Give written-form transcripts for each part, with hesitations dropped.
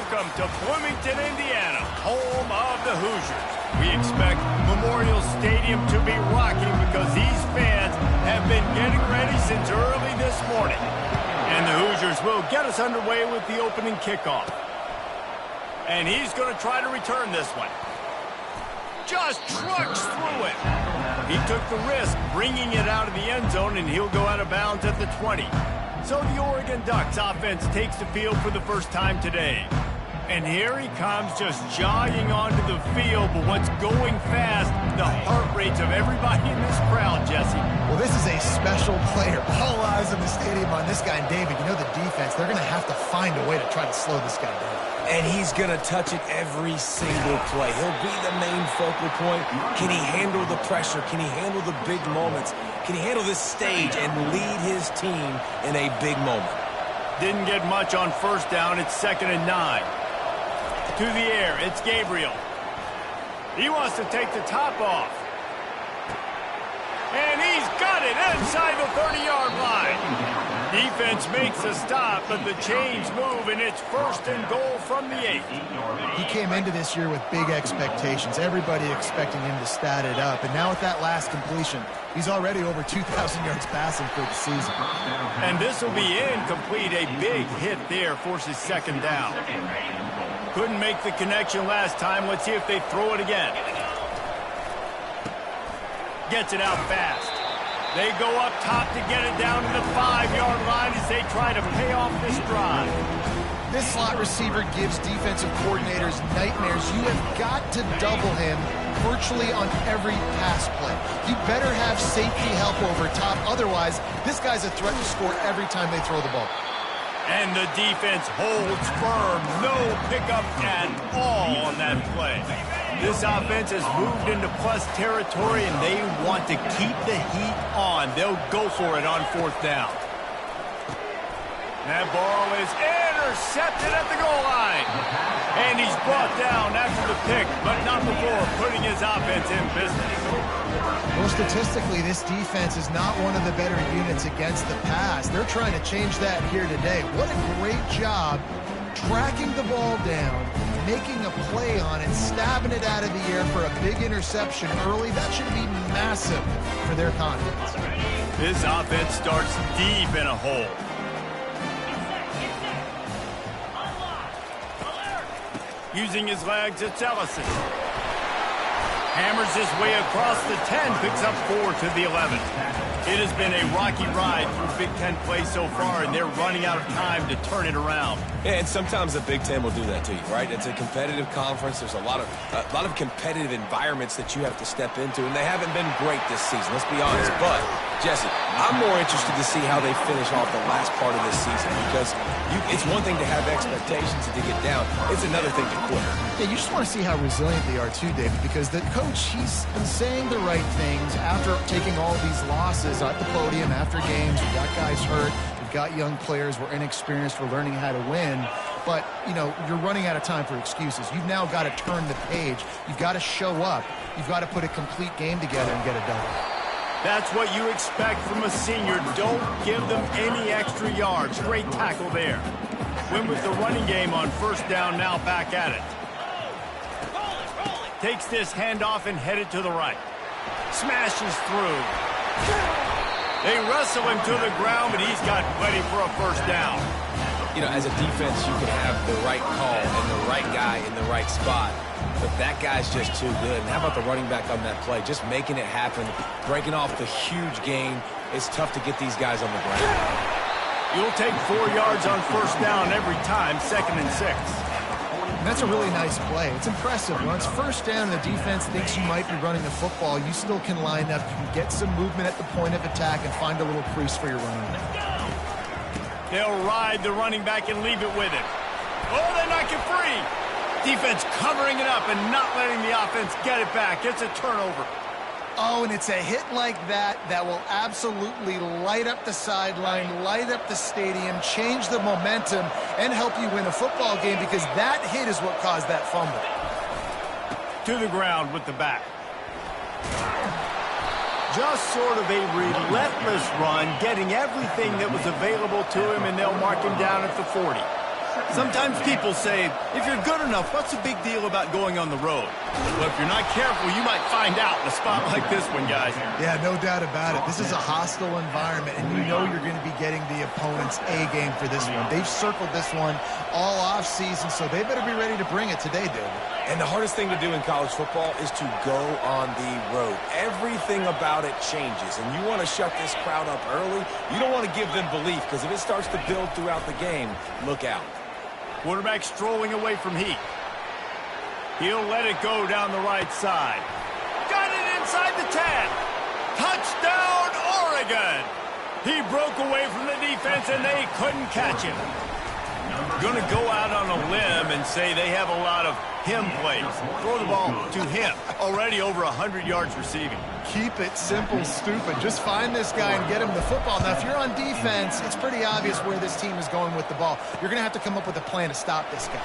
Welcome to Bloomington, Indiana, home of the Hoosiers. We expect Memorial Stadium to be rocking because these fans have been getting ready since early this morning. And the Hoosiers will get us underway with the opening kickoff. And he's going to try to return this one. Just trucks through it. He took the risk bringing it out of the end zone, and he'll go out of bounds at the 20. So the Oregon Ducks offense takes the field for the first time today. And here he comes just jogging onto the field, but what's going fast, the heart rates of everybody in this crowd, Jesse. Well, this is a special player. All eyes in the stadium on this guy. And David, you know the defense, they're going to have to find a way to try to slow this guy down. And he's going to touch it every single play. He'll be the main focal point. Can he handle the pressure? Can he handle the big moments? Can he handle this stage and lead his team in a big moment? Didn't get much on first down. It's 2nd and 9. To the air, it's Gabriel. He wants to take the top off. And he's got it inside the 30-yard line. Defense makes a stop, but the chains move, and it's 1st and goal from the 8. He came into this year with big expectations. Everybody expecting him to stat it up. And now with that last completion, he's already over 2,000 yards passing for the season. And this will be incomplete. A big hit there forces 2nd down. Couldn't make the connection last time. Let's see if they throw it again. Gets it out fast. They go up top to get it down to the 5-yard line as they try to pay off this drive. This slot receiver gives defensive coordinators nightmares. You have got to double him virtually on every pass play. You better have safety help over top. Otherwise, this guy's a threat to score every time they throw the ball. And the defense holds firm. No pickup at all on that play. This offense has moved into plus territory, and they want to keep the heat on. They'll go for it on 4th down. That ball is intercepted at the goal line. And he's brought down after the pick, but not before putting his offense in business. Well, statistically, this defense is not one of the better units against the pass. They're trying to change that here today. What a great job tracking the ball down, making a play on it, stabbing it out of the air for a big interception early. That should be massive for their confidence. This offense starts deep in a hole. Using his legs, it's Ellison. Hammers his way across the 10, picks up 4 to the 11. It has been a rocky ride through Big Ten play so far, and they're running out of time to turn it around. Yeah, and sometimes the Big Ten will do that to you, right? It's a competitive conference. There's a lot of competitive environments that you have to step into, and they haven't been great this season, let's be honest. But, Jesse, I'm more interested to see how they finish off the last part of this season because it's one thing to have expectations and to get down. It's another thing to quit. Yeah, you just want to see how resilient they are too, David, because the coach, he's been saying the right things after taking all these losses at the podium after games. We've got guys hurt. We've got young players. We're inexperienced. We're learning how to win. But, you know, you're running out of time for excuses. You've now got to turn the page. You've got to show up. You've got to put a complete game together and get it done. That's what you expect from a senior. Don't give them any extra yards. Great tackle there. Win with the running game on 1st down, now back at it. Takes this handoff and headed to the right. Smashes through. They wrestle him to the ground, but he's got plenty for a 1st down. You know, as a defense, you can have the right call and the right guy in the right spot. But that guy's just too good. And how about the running back on that play? Just making it happen, breaking off the huge gain. It's tough to get these guys on the ground. You'll take 4 yards on 1st down every time, 2nd and 6. And that's a really nice play. It's impressive. Once 1st down, the defense thinks you might be running the football. You still can line up, you can get some movement at the point of attack and find a little crease for your running back. They'll ride the running back and leave it with him. Oh, they knock it free. Defense covering it up and not letting the offense get it back. It's a turnover. Oh, and it's a hit like that that will absolutely light up the sideline, light up the stadium, change the momentum, and help you win a football game because that hit is what caused that fumble. To the ground with the back. Just sort of a relentless run, getting everything that was available to him, and they'll mark him down at the 40. Sometimes people say, if you're good enough, what's the big deal about going on the road? Well, if you're not careful, you might find out in a spot like this one, guys. Yeah, no doubt about it. This is a hostile environment, and you know you're going to be getting the opponent's A game for this one. They've circled this one all offseason, so they better be ready to bring it today, David. And the hardest thing to do in college football is to go on the road. Everything about it changes, and you want to shut this crowd up early. You don't want to give them belief, because if it starts to build throughout the game, look out. Quarterback strolling away from heat. He'll let it go down the right side. Got it inside the 10. Touchdown, Oregon. He broke away from the defense, and they couldn't catch him. Going to go out on a limb and say they have a lot of him plays. Throw the ball to him. Already over 100 yards receiving. Keep it simple, stupid. Just find this guy and get him the football. Now, if you're on defense, it's pretty obvious where this team is going with the ball. You're going to have to come up with a plan to stop this guy.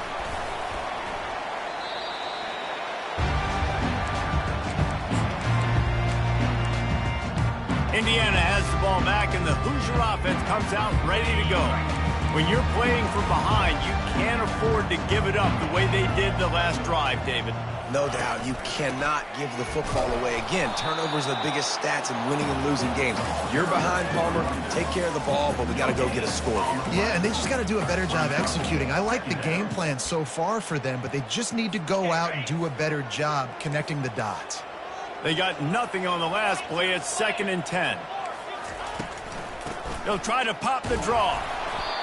Indiana has the ball back, and the Hoosier offense comes out ready to go. When you're playing from behind, you can't afford to give it up the way they did the last drive, David. No doubt, you cannot give the football away. Again, turnovers are the biggest stats in winning and losing games. You're behind, Palmer. Take care of the ball, but we got to go get a score here. Yeah, and they just got to do a better job executing. I like the game plan so far for them, but they just need to go out and do a better job connecting the dots. They got nothing on the last play. It's 2nd and 10. They'll try to pop the draw.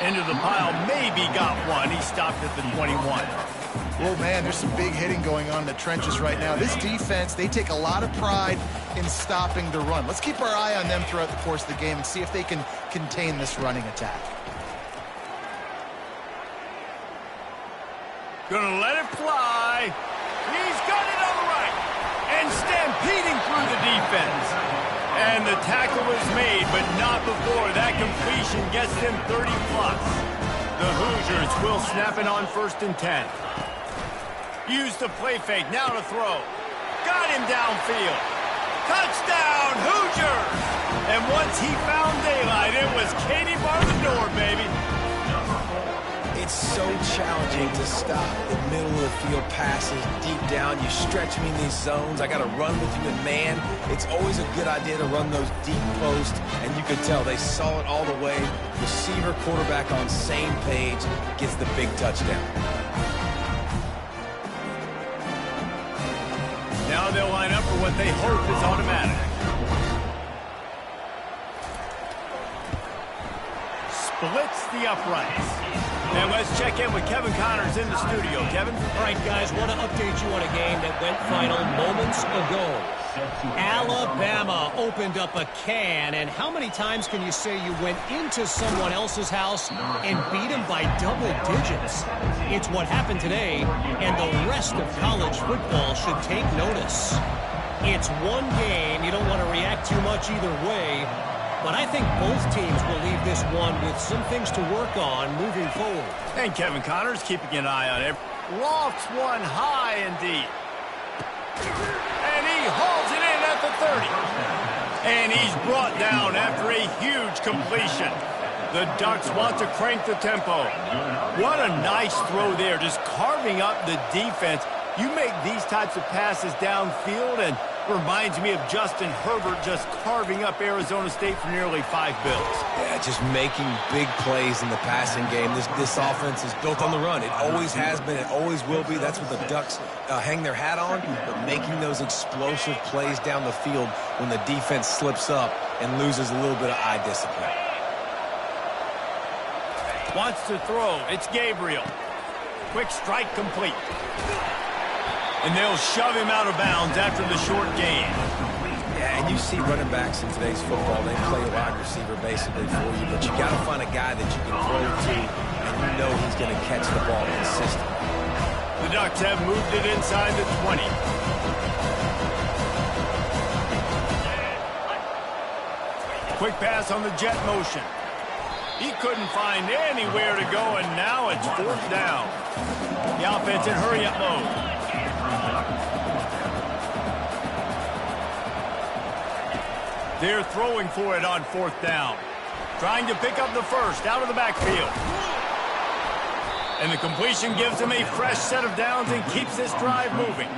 Into the pile, maybe got one. He stopped at the 21. Well, man, there's some big hitting going on in the trenches right now. This defense, they take a lot of pride in stopping the run. Let's keep our eye on them throughout the course of the game and see if they can contain this running attack. Gonna let it fly. He's got it on the right. And stampeding through the defense. And the tackle is made, but not before that completion gets them 30-plus. The Hoosiers will snap it on 1st and 10. Use the play fake, now to throw. Got him downfield. Touchdown, Hoosiers! And once he found daylight, it was Katie bar the door, baby. It's so challenging to stop the middle of the field passes deep down. You stretch me in these zones. I got to run with you in man. It's always a good idea to run those deep posts, and you could tell they saw it all the way. Receiver, quarterback on same page, gets the big touchdown. Now they'll line up for what they hope is automatic. Splits the uprights. And let's check in with Kevin Connors in the studio. Kevin? All right, guys, want to update you on a game that went final moments ago. Alabama opened up a can, and how many times can you say you went into someone else's house and beat them by double digits? It's what happened today, and the rest of college football should take notice. It's one game. You don't want to react too much either way. But I think both teams will leave this one with some things to work on moving forward. And Kevin Connors keeping an eye on it. Lofts one high and deep. And he hauls it in at the 30. And he's brought down after a huge completion. The Ducks want to crank the tempo. What a nice throw there, just carving up the defense. You make these types of passes downfield, and reminds me of Justin Herbert just carving up Arizona State for nearly 5 bills. Yeah, just making big plays in the passing game. This offense is built on the run. It always has been. It always will be. That's what the Ducks hang their hat on, but making those explosive plays down the field when the defense slips up and loses a little bit of eye discipline. Wants to throw. It's Gabriel. Quick strike complete. And they'll shove him out of bounds after the short gain. Yeah, and you see running backs in today's football, they play a wide receiver basically for you, but you got to find a guy that you can throw to, and you know he's going to catch the ball consistently. The Ducks have moved it inside the 20. Quick pass on the jet motion. He couldn't find anywhere to go, and now it's 4th down. The offense in hurry-up mode. They're throwing for it on 4th down. Trying to pick up the first out of the backfield. And the completion gives him a fresh set of downs and keeps this drive moving.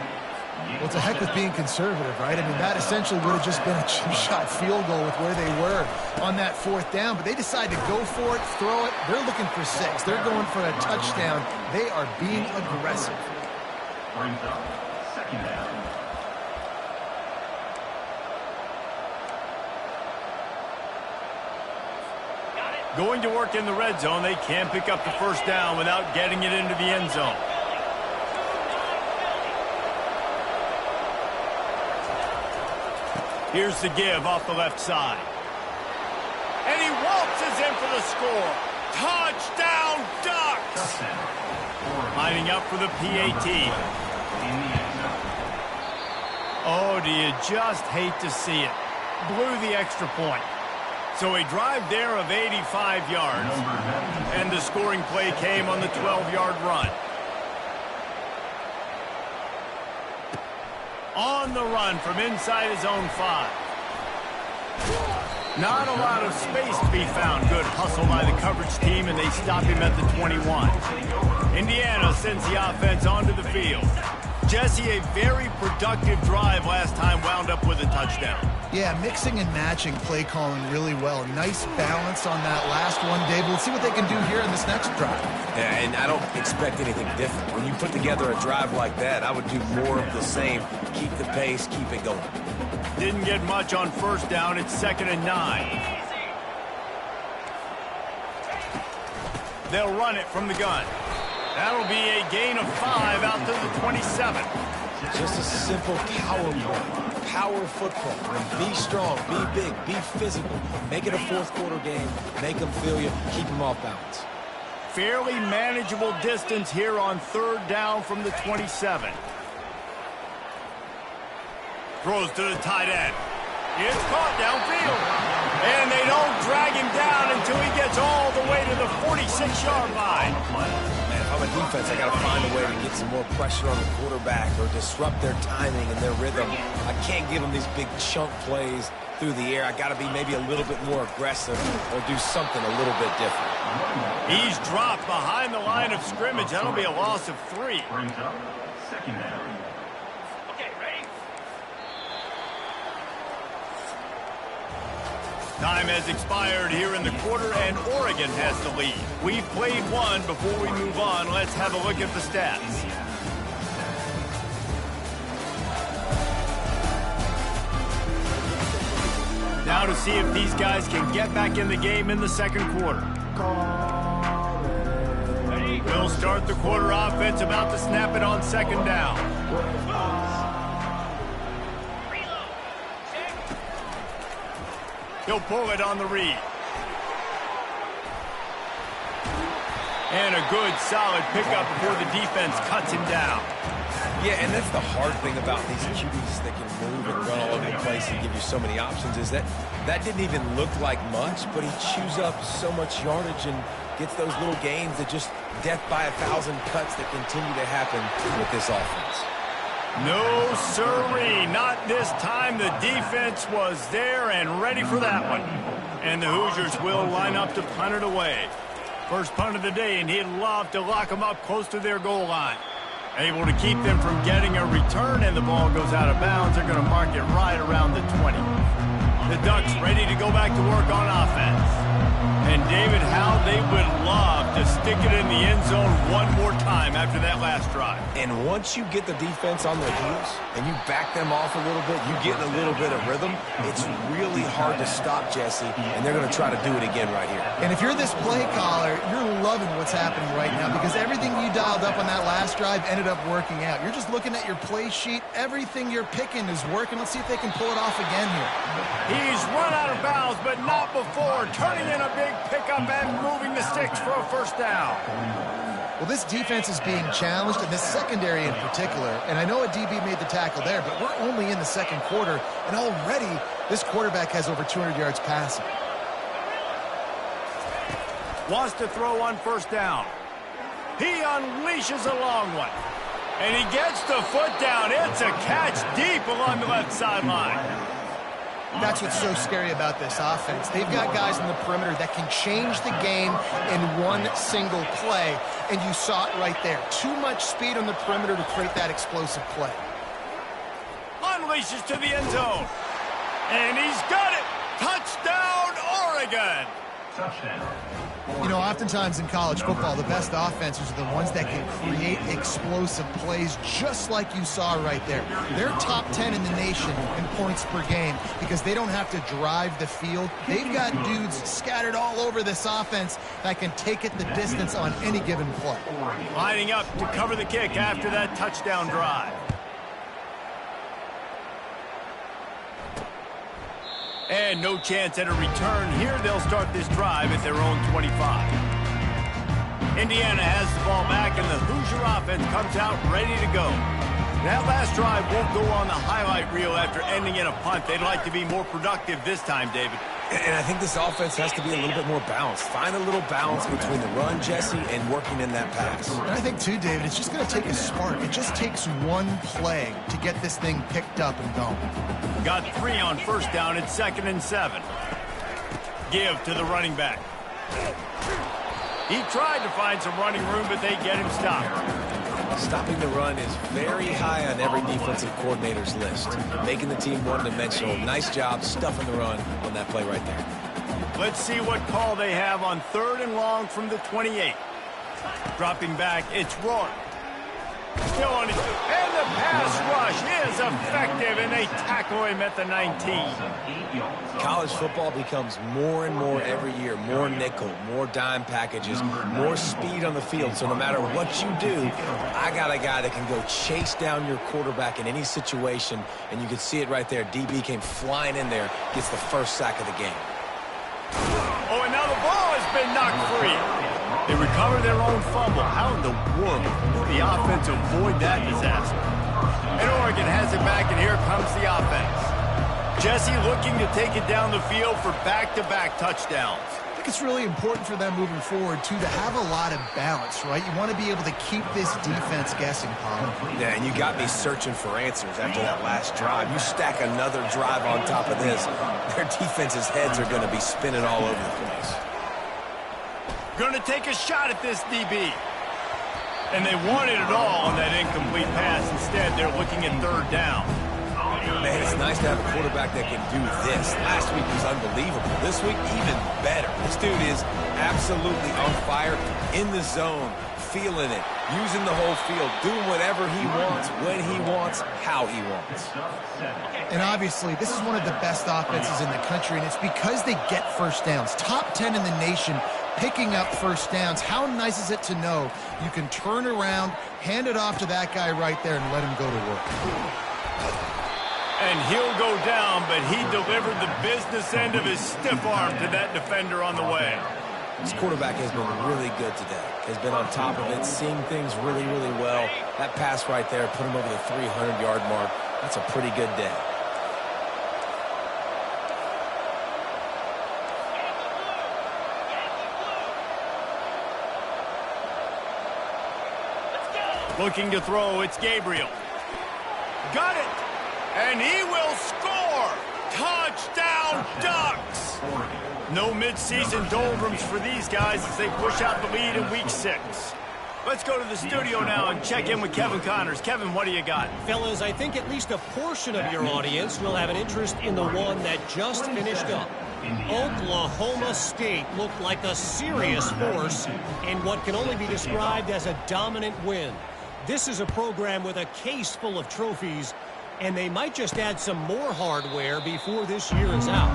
Well, it's a heck with being conservative, right? I mean, that essentially would have just been a chip-shot field goal with where they were on that 4th down. But they decided to go for it, throw it. They're looking for 6. They're going for a touchdown. They are being aggressive. Brings up 2nd down. Going to work in the red zone, they can't pick up the 1st down without getting it into the end zone. Here's the give off the left side. And he waltzes in for the score. Touchdown, Ducks! Lining up for the PAT. Oh, do you just hate to see it? Blew the extra point. So a drive there of 85 yards. And the scoring play came on the 12-yard run. On the run from inside his own 5. Not a lot of space to be found. Good hustle by the coverage team, and they stop him at the 21. Indiana sends the offense onto the field. Jesse, a very productive drive last time, wound up with a touchdown. Yeah, mixing and matching play calling really well. Nice balance on that last one, David. Let's see what they can do here in this next drive. Yeah, and I don't expect anything different. When you put together a drive like that, I would do more of the same. Keep the pace, keep it going. Didn't get much on 1st down. It's 2nd and 9. They'll run it from the gun. That'll be a gain of 5 out to the 27. Just a simple power play. Power football. Be strong, be big, be physical. Make it a 4th quarter game. Make them feel you. Keep them off balance. Fairly manageable distance here on 3rd down from the 27. Throws to the tight end. It's caught downfield. And they don't drag him down until he gets all the way to the 46-yard line. Man, if I'm a defense, I got to find a way to get some more pressure on the quarterback or disrupt their timing and their rhythm. I can't give them these big chunk plays through the air. I got to be maybe a little bit more aggressive or do something a little bit different. He's dropped behind the line of scrimmage. That'll be a loss of 3. Brings up 2nd down. Time has expired here in the quarter, and Oregon has the lead. We've played one. Before we move on, let's have a look at the stats. Now to see if these guys can get back in the game in the 2nd quarter. We'll start the quarter offense, about to snap it on 2nd down. He'll pull it on the read. And a good, solid pickup before the defense cuts him down. Yeah, and that's the hard thing about these QBs that can move and run all over the place and give you so many options is that didn't even look like much, but he chews up so much yardage and gets those little gains that just death by 1,000 cuts that continue to happen with this offense. No, sirree, not this time. The defense was there and ready for that one. And the Hoosiers will line up to punt it away. First punt of the day, and he'd love to lock them up close to their goal line. Able to keep them from getting a return, and the ball goes out of bounds. They're going to mark it right around the 20. The Ducks ready to go back to work on offense. And, David, how they would love to stick it in the end zone one more time after that last drive. And once you get the defense on their heels and you back them off a little bit, you get a little bit of rhythm, it's really hard to stop Jesse, and they're going to try to do it again right here. And if you're this play caller, you're loving what's happening right now because everything you dialed up on that last drive ended up working out. You're just looking at your play sheet. Everything you're picking is working. Let's see if they can pull it off again here. He's run out of bounds, but not before. Turning in a big pickup and moving the sticks for a 1st down. Well, this defense is being challenged, and this secondary in particular. And I know a DB made the tackle there, but we're only in the 2nd quarter, and already this quarterback has over 200 yards passing. Wants to throw on 1st down. He unleashes a long one. And he gets the foot down. It's a catch deep along the left sideline. That's what's so scary about this offense. They've got guys in the perimeter that can change the game in one single play, and you saw it right there. Too much speed on the perimeter to create that explosive play. Unleashes to the end zone. And he's got it. Touchdown, Oregon. Touchdown. You know, oftentimes in college football, the best offenses are the ones that can create explosive plays just like you saw right there. They're top 10 in the nation in points per game because they don't have to drive the field. They've got dudes scattered all over this offense that can take it the distance on any given play. Lining up to cover the kick after that touchdown drive. And no chance at a return here. They'll start this drive at their own 25. Indiana has the ball back, and the Hoosier offense comes out ready to go. That last drive won't go on the highlight reel after ending in a punt. They'd like to be more productive this time, David. And I think this offense has to be a little bit more balanced. Find a little balance between the run, Jesse, and working in that pass. And I think, too, David, it's just going to take a spark. It just takes one play to get this thing picked up and going. Got 3 on first down. It's 2nd and 7. Give to the running back. He tried to find some running room, but they get him stopped. Stopping the run is very high on every defensive coordinator's list. Making the team one-dimensional. Nice job stuffing the run on that play right there. Let's see what call they have on 3rd and long from the 28. Dropping back, it's Rourke. Still on it. And the pass rush is effective, and they tackle him at the 19. College football becomes more and more every year. More nickel, more dime packages, more speed on the field. So no matter what you do, I got a guy that can go chase down your quarterback in any situation. And you can see it right there. DB came flying in there, gets the first sack of the game. Oh, and now the ball has been knocked free. They recover their own fumble. How in the world did the offense avoid that disaster? And Oregon has it back, and here comes the offense. Jesse looking to take it down the field for back-to-back touchdowns. I think it's really important for them moving forward, too, to have a lot of balance, right? You want to be able to keep this defense guessing, Paul. Yeah, and you got me searching for answers after that last drive. You stack another drive on top of this, their defense's heads are going to be spinning all over the place. Going to take a shot at this DB. And they wanted it all on that incomplete pass. Instead, they're looking at 3rd down. Man, it's nice to have a quarterback that can do this. Last week was unbelievable. This week, even better. This dude is absolutely on fire, in the zone, feeling it, using the whole field, doing whatever he wants, when he wants, how he wants. And obviously, this is one of the best offenses in the country, and it's because they get first downs. Top 10 in the nation picking up first downs. How nice is it to know you can turn around, hand it off to that guy right there, and let him go to work. And he'll go down, but he delivered the business end of his stiff arm to that defender on the way. This quarterback has been really good today. Has been on top of it, seeing things really, really well. That pass right there put him over the 300-yard mark. That's a pretty good day. Looking to throw, it's Gabriel. Got it! And he will score! Touchdown, Ducks! No midseason doldrums for these guys as they push out the lead in Week 6. Let's go to the studio now and check in with Kevin Connors. Kevin, what do you got? Fellas, I think at least a portion of your audience will have an interest in the one that just finished up. Oklahoma State looked like a serious force in what can only be described as a dominant win. This is a program with a case full of trophies, and they might just add some more hardware before this year is out.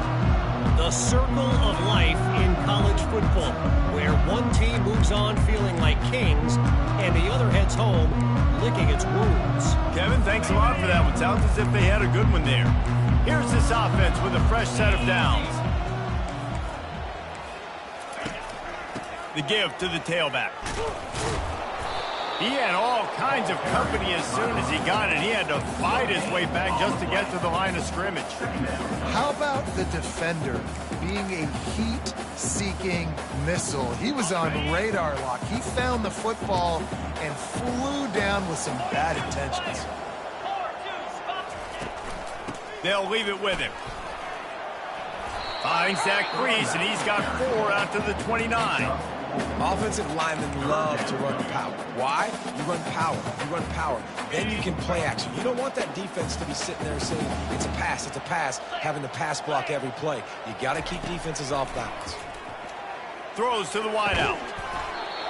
The circle of life in college football, where one team moves on feeling like kings, and the other heads home licking its wounds. Kevin, thanks a lot for that one. Sounds as if they had a good one there. Here's this offense with a fresh set of downs. The give to the tailback. He had all kinds of company as soon as he got it. He had to fight his way back just to get to the line of scrimmage. How about the defender being a heat-seeking missile? He was on radar lock. He found the football and flew down with some bad intentions. They'll leave it with him. Finds that crease, and he's got 4 out to the 29. Offensive linemen love to run power. Why? You run power. You run power. Then you can play action. You don't want that defense to be sitting there saying, it's a pass, having to pass block every play. You got to keep defenses off balance. Throws to the wideout.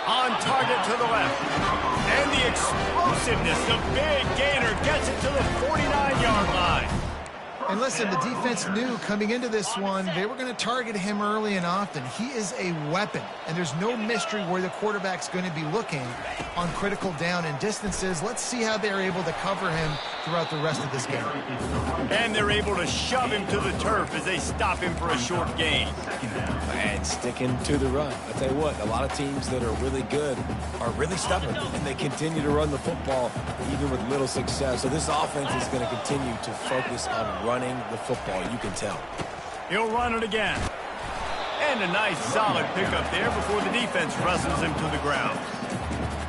On target to the left. And the explosiveness, the big gainer gets it to the 49-yard line. And listen, the defense knew coming into this one, they were going to target him early and often. He is a weapon, and there's no mystery where the quarterback's going to be looking on critical down and distances. Let's see how they're able to cover him throughout the rest of this game. And they're able to shove him to the turf as they stop him for a short gain. And sticking to the run. I'll tell you what, a lot of teams that are really good are really stubborn, and they continue to run the football even with little success. So this offense is going to continue to focus on running the football, you can tell. He'll run it again. And a nice solid pickup there before the defense wrestles him to the ground.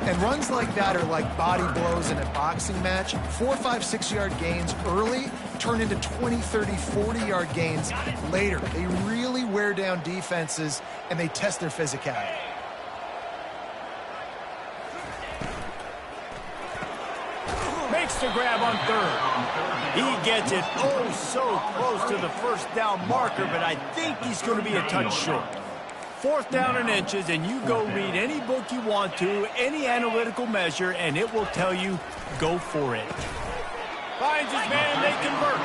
And runs like that are like body blows in a boxing match. 4, 5, 6-yard gains early turn into 20, 30, 40-yard gains later. They really wear down defenses, and they test their physicality. Makes the grab on third. He gets it oh so close to the first down marker, but I think he's going to be a touch short. 4th down and inches, and you go read any book you want to, any analytical measure, and it will tell you, go for it. Finds his man, they convert.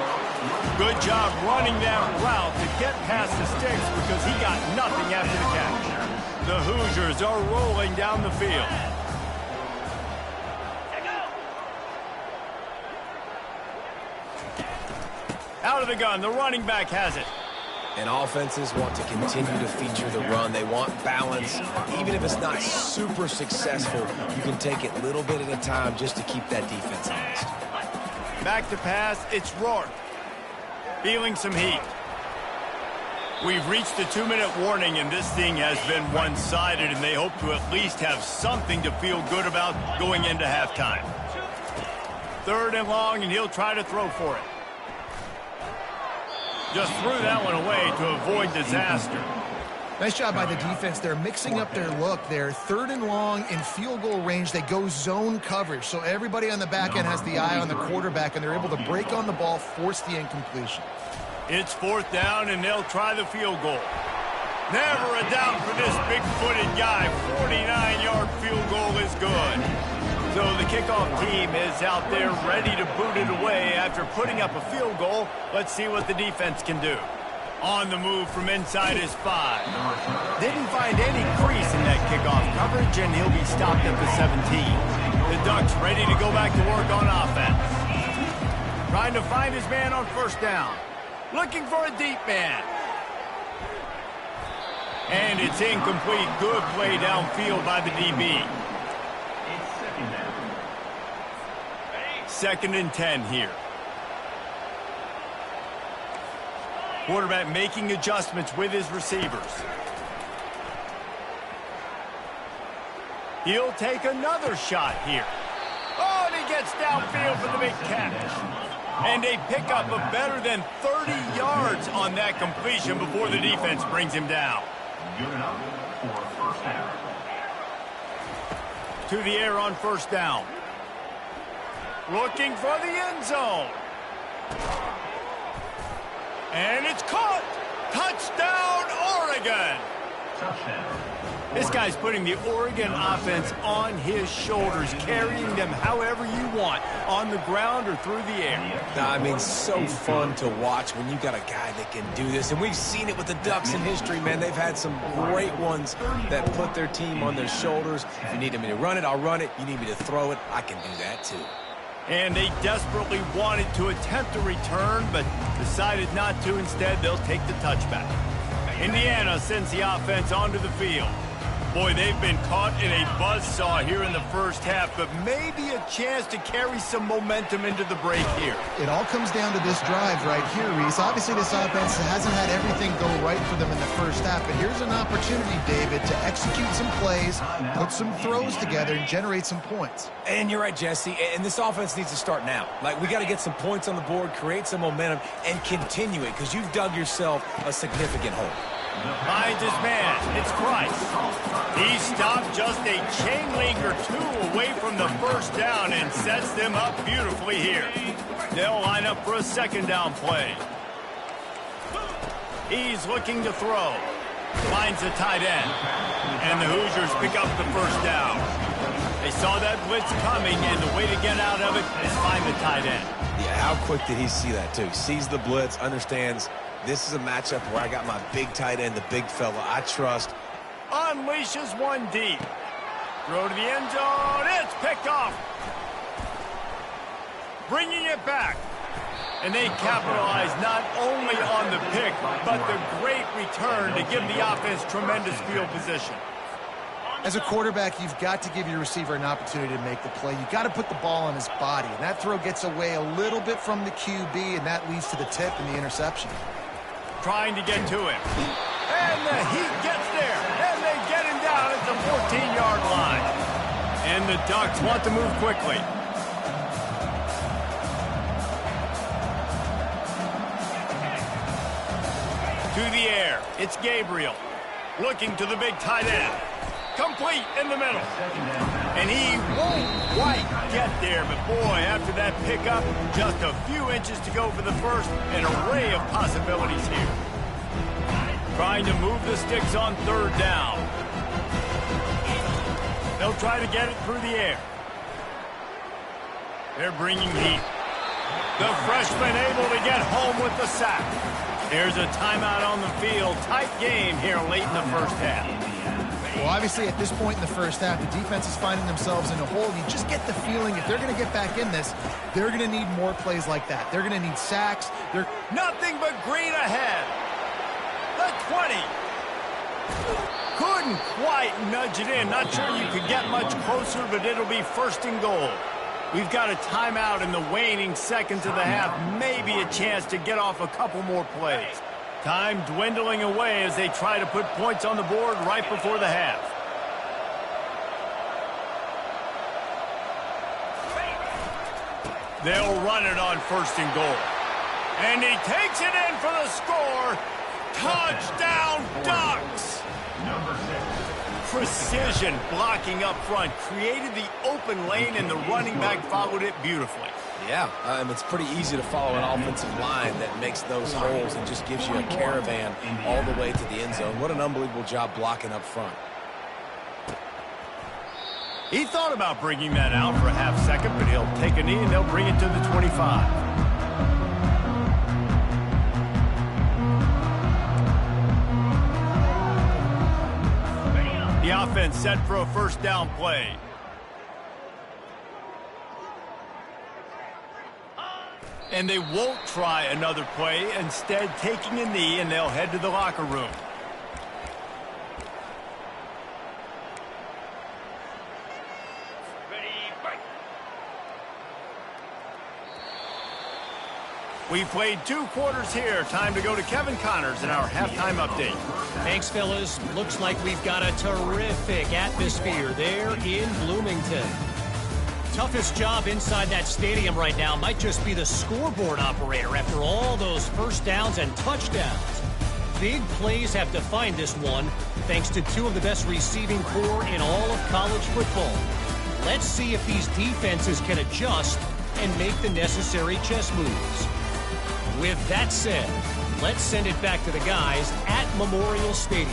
Good job running that route to get past the sticks because he got nothing after the catch. The Hoosiers are rolling down the field. Out of the gun, the running back has it. And offenses want to continue to feature the run. They want balance. Even if it's not super successful, you can take it little bit at a time just to keep that defense honest. Back to pass, it's Rourke. Feeling some heat. We've reached the 2-minute warning, and this thing has been one-sided, and they hope to at least have something to feel good about going into halftime. 3rd and long, and he'll try to throw for it. Just threw that one away to avoid disaster. Nice job by the defense. They're mixing up their look there. 3rd and long in field goal range. They go zone coverage. So everybody on the back end has the eye on the quarterback, and they're able to break on the ball, force the incompletion. It's 4th down, and they'll try the field goal. Never a doubt for this big-footed guy. 49-yard field goal is good. So the kickoff team is out there ready to boot it away after putting up a field goal. Let's see what the defense can do. On the move from inside his 5. Didn't find any crease in that kickoff coverage, and he'll be stopped at the 17. The Ducks ready to go back to work on offense. Trying to find his man on 1st down. Looking for a deep man. And it's incomplete. Good play downfield by the DB. 2nd and 10 here. Quarterback making adjustments with his receivers. He'll take another shot here. Oh, and he gets downfield for the big catch. And a pickup of better than 30 yards on that completion before the defense brings him down. Good enough for 1st down. To the air on 1st down. Looking for the end zone. And it's caught. Touchdown, Oregon. Touchdown. This guy's putting the Oregon offense on his shoulders, carrying them however you want, on the ground or through the air. I mean, so fun to watch when you got a guy that can do this. And we've seen it with the Ducks in history, man. They've had some great ones that put their team on their shoulders. If you need me to run it, I'll run it. You need me to throw it, I can do that too. And they desperately wanted to attempt a return, but decided not to. Instead, they'll take the touchback. Indiana sends the offense onto the field. Boy, they've been caught in a buzzsaw here in the first half, but maybe a chance to carry some momentum into the break here. It all comes down to this drive right here, Reese. Obviously, this offense hasn't had everything go right for them in the first half, but here's an opportunity, David, to execute some plays, put some throws together, and generate some points. And you're right, Jesse, and this offense needs to start now. Like, we got to get some points on the board, create some momentum, and continue it, because you've dug yourself a significant hole. Finds his man. It's Price. He stopped just a chain link or two away from the first down and sets them up beautifully here. They'll line up for a second down play. He's looking to throw. Finds the tight end. And the Hoosiers pick up the first down. They saw that blitz coming, and the way to get out of it is find the tight end. Yeah, how quick did he see that, too? Sees the blitz, understands this is a matchup where I got my big tight end, the big fella I trust. Unleashes one deep. Throw to the end zone. It's picked off. Bringing it back. And they capitalize not only on the pick, but the great return to give the offense tremendous field position. As a quarterback, you've got to give your receiver an opportunity to make the play. You've got to put the ball on his body, and that throw gets away a little bit from the QB, and that leads to the tip and the interception. Trying to get to him. And the Heat gets there, and they get him down at the 14-yard line. And the Ducks want to move quickly. To the air, it's Gabriel. Looking to the big tight end. Complete in the middle. And he won't quite get there, but boy, after that pickup, just a few inches to go for the first, an array of possibilities here. Trying to move the sticks on third down. They'll try to get it through the air. They're bringing heat. The freshman able to get home with the sack. There's a timeout on the field. Tight game here late in the first half. Well, obviously, at this point in the first half, the defense is finding themselves in a hole. You just get the feeling if they're going to get back in this, they're going to need more plays like that. They're going to need sacks. Nothing but green ahead. The 20. Couldn't quite nudge it in. Not sure you could get much closer, but it'll be first and goal. We've got a timeout in the waning seconds of the half. Maybe a chance to get off a couple more plays. Time dwindling away as they try to put points on the board right before the half. They'll run it on first and goal. And he takes it in for the score. Touchdown, Ducks! Number 6. Precision blocking up front. Created the open lane, and the running back followed it beautifully. Yeah, it's pretty easy to follow an offensive line that makes those holes and just gives you a caravan all the way to the end zone. What an unbelievable job blocking up front. He thought about bringing that out for a half second, but he'll take a knee and they'll bring it to the 25. The offense set for a first down play. And they won't try another play, instead taking a knee, and they'll head to the locker room. We played 2 quarters here. Time to go to Kevin Connors in our halftime update. Thanks, fellas. Looks like we've got a terrific atmosphere there in Bloomington. Toughest job inside that stadium right now might just be the scoreboard operator after all those first downs and touchdowns. Big plays have defined this one, thanks to 2 of the best receiving corps in all of college football. Let's see if these defenses can adjust and make the necessary chess moves. With that said, let's send it back to the guys at Memorial Stadium.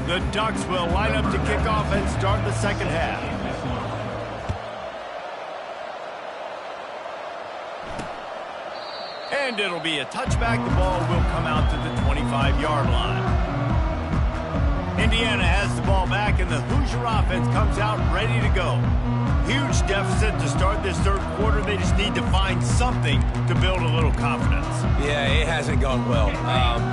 The Ducks will line up to kick off and start the second half. And it'll be a touchback. The ball will come out to the 25-yard line. Indiana has the ball back, and the Hoosier offense comes out ready to go. Huge deficit to start this third quarter. They just need to find something to build a little confidence. Yeah, it hasn't gone well.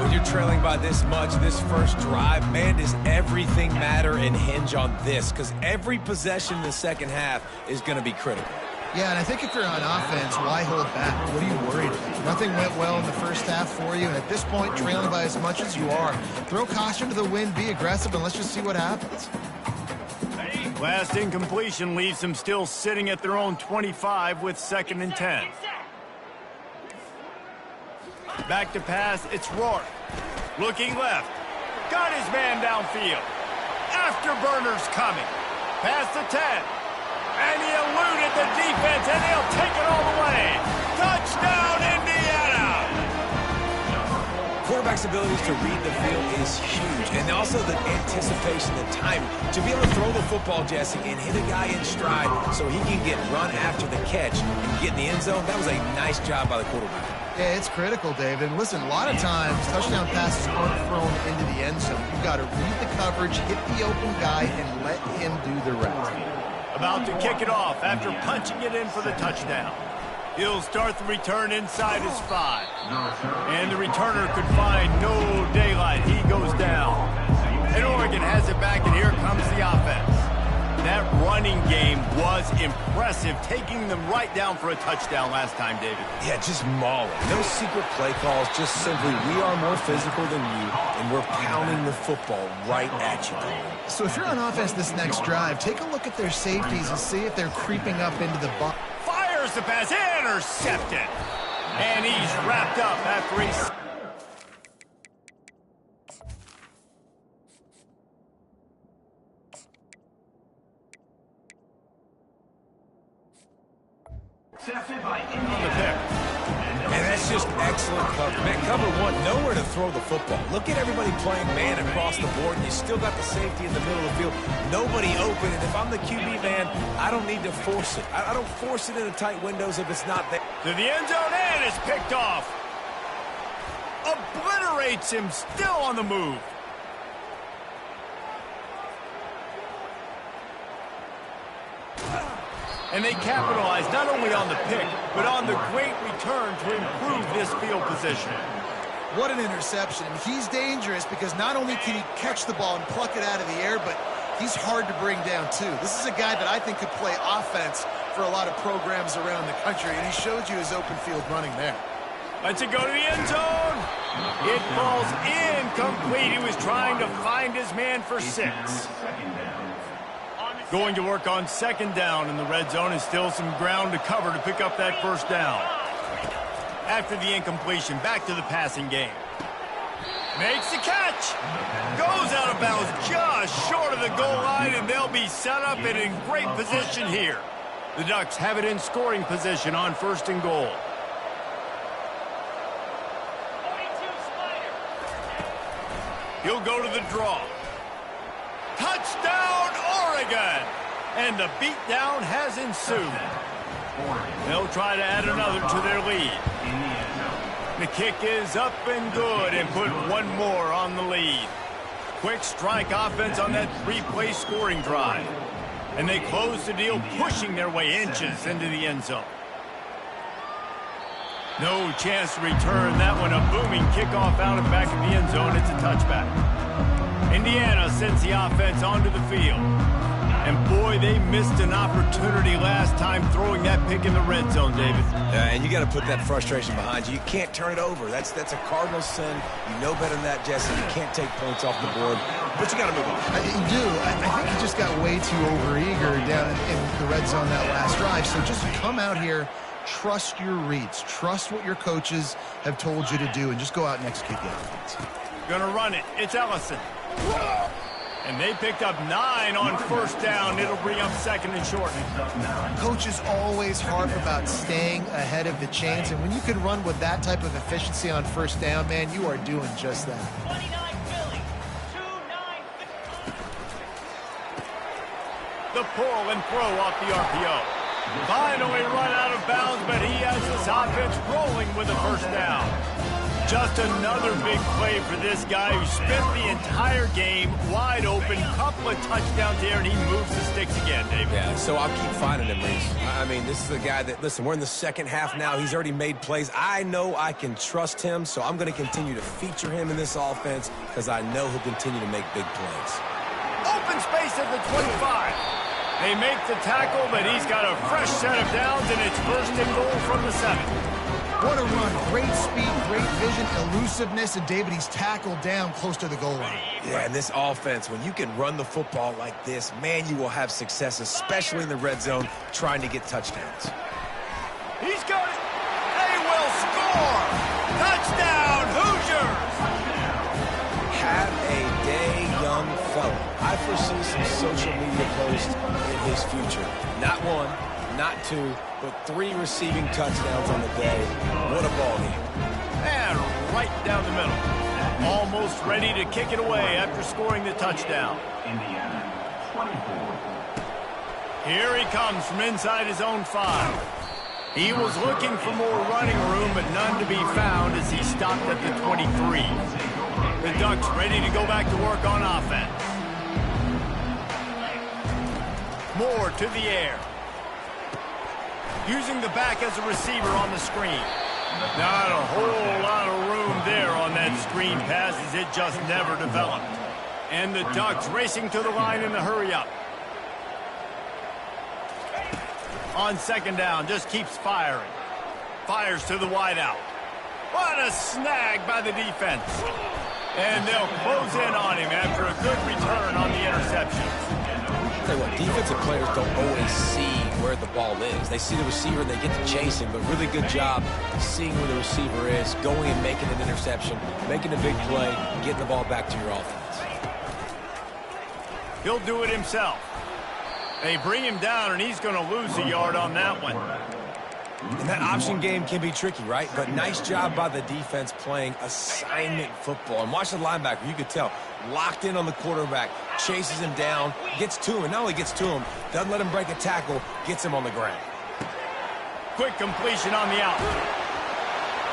When you're trailing by this much, this first drive, man, does everything matter and hinge on this? Because every possession in the second half is going to be critical. Yeah, and I think if you're on offense, why hold back? What are you worried about? Nothing went well in the first half for you, and at this point, trailing by as much as you are, throw caution to the wind, be aggressive, and let's just see what happens. Last incompletion leaves them still sitting at their own 25 with 2nd and 10. Back to pass, it's Rourke. Looking left. Got his man downfield. Afterburner's coming. Past the 10. And he eluded the defense, and he'll take it all the way. Touchdown, Indiana! Quarterback's abilities to read the field is huge, and also the anticipation, the time to be able to throw the football, Jesse, and hit a guy in stride so he can get run after the catch and get in the end zone. That was a nice job by the quarterback. Yeah, it's critical, David. And listen, a lot of times, touchdown passes aren't thrown into the end zone. You've got to read the coverage, hit the open guy, and let him do the rest. About to kick it off after punching it in for the touchdown. He'll start the return inside his 5. And the returner could find no daylight. He goes down. And Oregon has it back, and here comes the offense. That running game was impressive, taking them right down for a touchdown last time, David. Yeah, just mauling. No secret play calls, just simply we are more physical than you, and we're pounding the football right at you. So if you're on offense this next drive, take a look at their safeties and see if they're creeping up into the box. Fires the pass, intercepted. And he's wrapped up after he's... on the pick. And that's just excellent cover. Man, cover one, nowhere to throw the football. Look at everybody playing man across the board, and you still got the safety in the middle of the field. Nobody open, and if I'm the QB man, I don't need to force it. I don't force it into tight windows if it's not there. To the end zone, and it's picked off. Obliterates him, still on the move. And they capitalize not only on the pick, but on the great return to improve this field position. What an interception. He's dangerous because not only can he catch the ball and pluck it out of the air, but he's hard to bring down, too. This is a guy that I think could play offense for a lot of programs around the country, and he showed you his open field running there. Let's it go to the end zone. It falls incomplete. He was trying to find his man for 6. Going to work on 2nd down in the red zone, and still some ground to cover to pick up that 1st down. After the incompletion, back to the passing game. Makes the catch. Goes out of bounds just short of the goal line, and they'll be set up and in great position here. The Ducks have it in scoring position on 1st and goal. He'll go to the draw. Touchdown, Oregon! And the beatdown has ensued. They'll try to add another to their lead. The kick is up and good, and put one more on the lead. Quick strike offense on that 3-play scoring drive. And they close the deal, pushing their way inches into the end zone. No chance to return that one. A booming kickoff out of the back of the end zone. It's a touchback. Indiana sends the offense onto the field. And boy, they missed an opportunity last time throwing that pick in the red zone, David. And you got to put that frustration behind you. You can't turn it over. That's a cardinal sin. You know better than that, Jesse. You can't take points off the board, but you got to move on. You do. I think he just got way too overeager down in the red zone that last drive. So just come out here, trust your reads, trust what your coaches have told you to do, and just go out and execute the offense. Gonna run it. It's Ellison. And they picked up 9 on 1st down. It'll bring up 2nd and short. Coaches always harp about staying ahead of the chains, and when you can run with that type of efficiency on 1st down, man, you are doing just that. The pull and throw off the RPO. Finally run out of bounds, but he has his offense rolling with a first down. Just another big play for this guy who spent the entire game wide open. Couple of touchdowns here, and he moves the sticks again, David. Yeah, so I'll keep finding him, Reese. I mean, this is a guy that, listen, we're in the second half now. He's already made plays. I know I can trust him, so I'm going to continue to feature him in this offense because I know he'll continue to make big plays. Open space at the 25. They make the tackle, but he's got a fresh set of downs, and it's first and goal from the 7. What a run. Great speed, great vision, elusiveness, and David, he's tackled down close to the goal line. Yeah, and this offense, when you can run the football like this, man, you will have success, especially in the red zone, trying to get touchdowns. He's got it. They will score. Touchdown, Hoosiers. Have a day, young fella. I foresee some social media posts in his future. Not one, not two, but 3 receiving touchdowns on the day. What a ball game. And right down the middle. Almost ready to kick it away after scoring the touchdown. Indiana, 24. Here he comes from inside his own 5. He was looking for more running room, but none to be found as he stopped at the 23. The Ducks ready to go back to work on offense. Moore to the air. Using the back as a receiver on the screen. Not a whole lot of room there on that screen pass as it just never developed. And the Ducks racing to the line in the hurry-up. On second down, just keeps firing. Fires to the wideout. What a snag by the defense. And they'll close in on him after a good return on the interception. Tell you what, defensive players don't always see where the ball is. They see the receiver and they get to chase him, but really good job seeing where the receiver is, going and making an interception, making a big play, getting the ball back to your offense. He'll do it himself. They bring him down, and he's going to lose a yard on that one. And that option game can be tricky, right? But nice job by the defense playing assignment football. And watch the linebacker. You could tell. Locked in on the quarterback. Chases him down. Gets to him. And not only gets to him, doesn't let him break a tackle. Gets him on the ground. Quick completion on the out.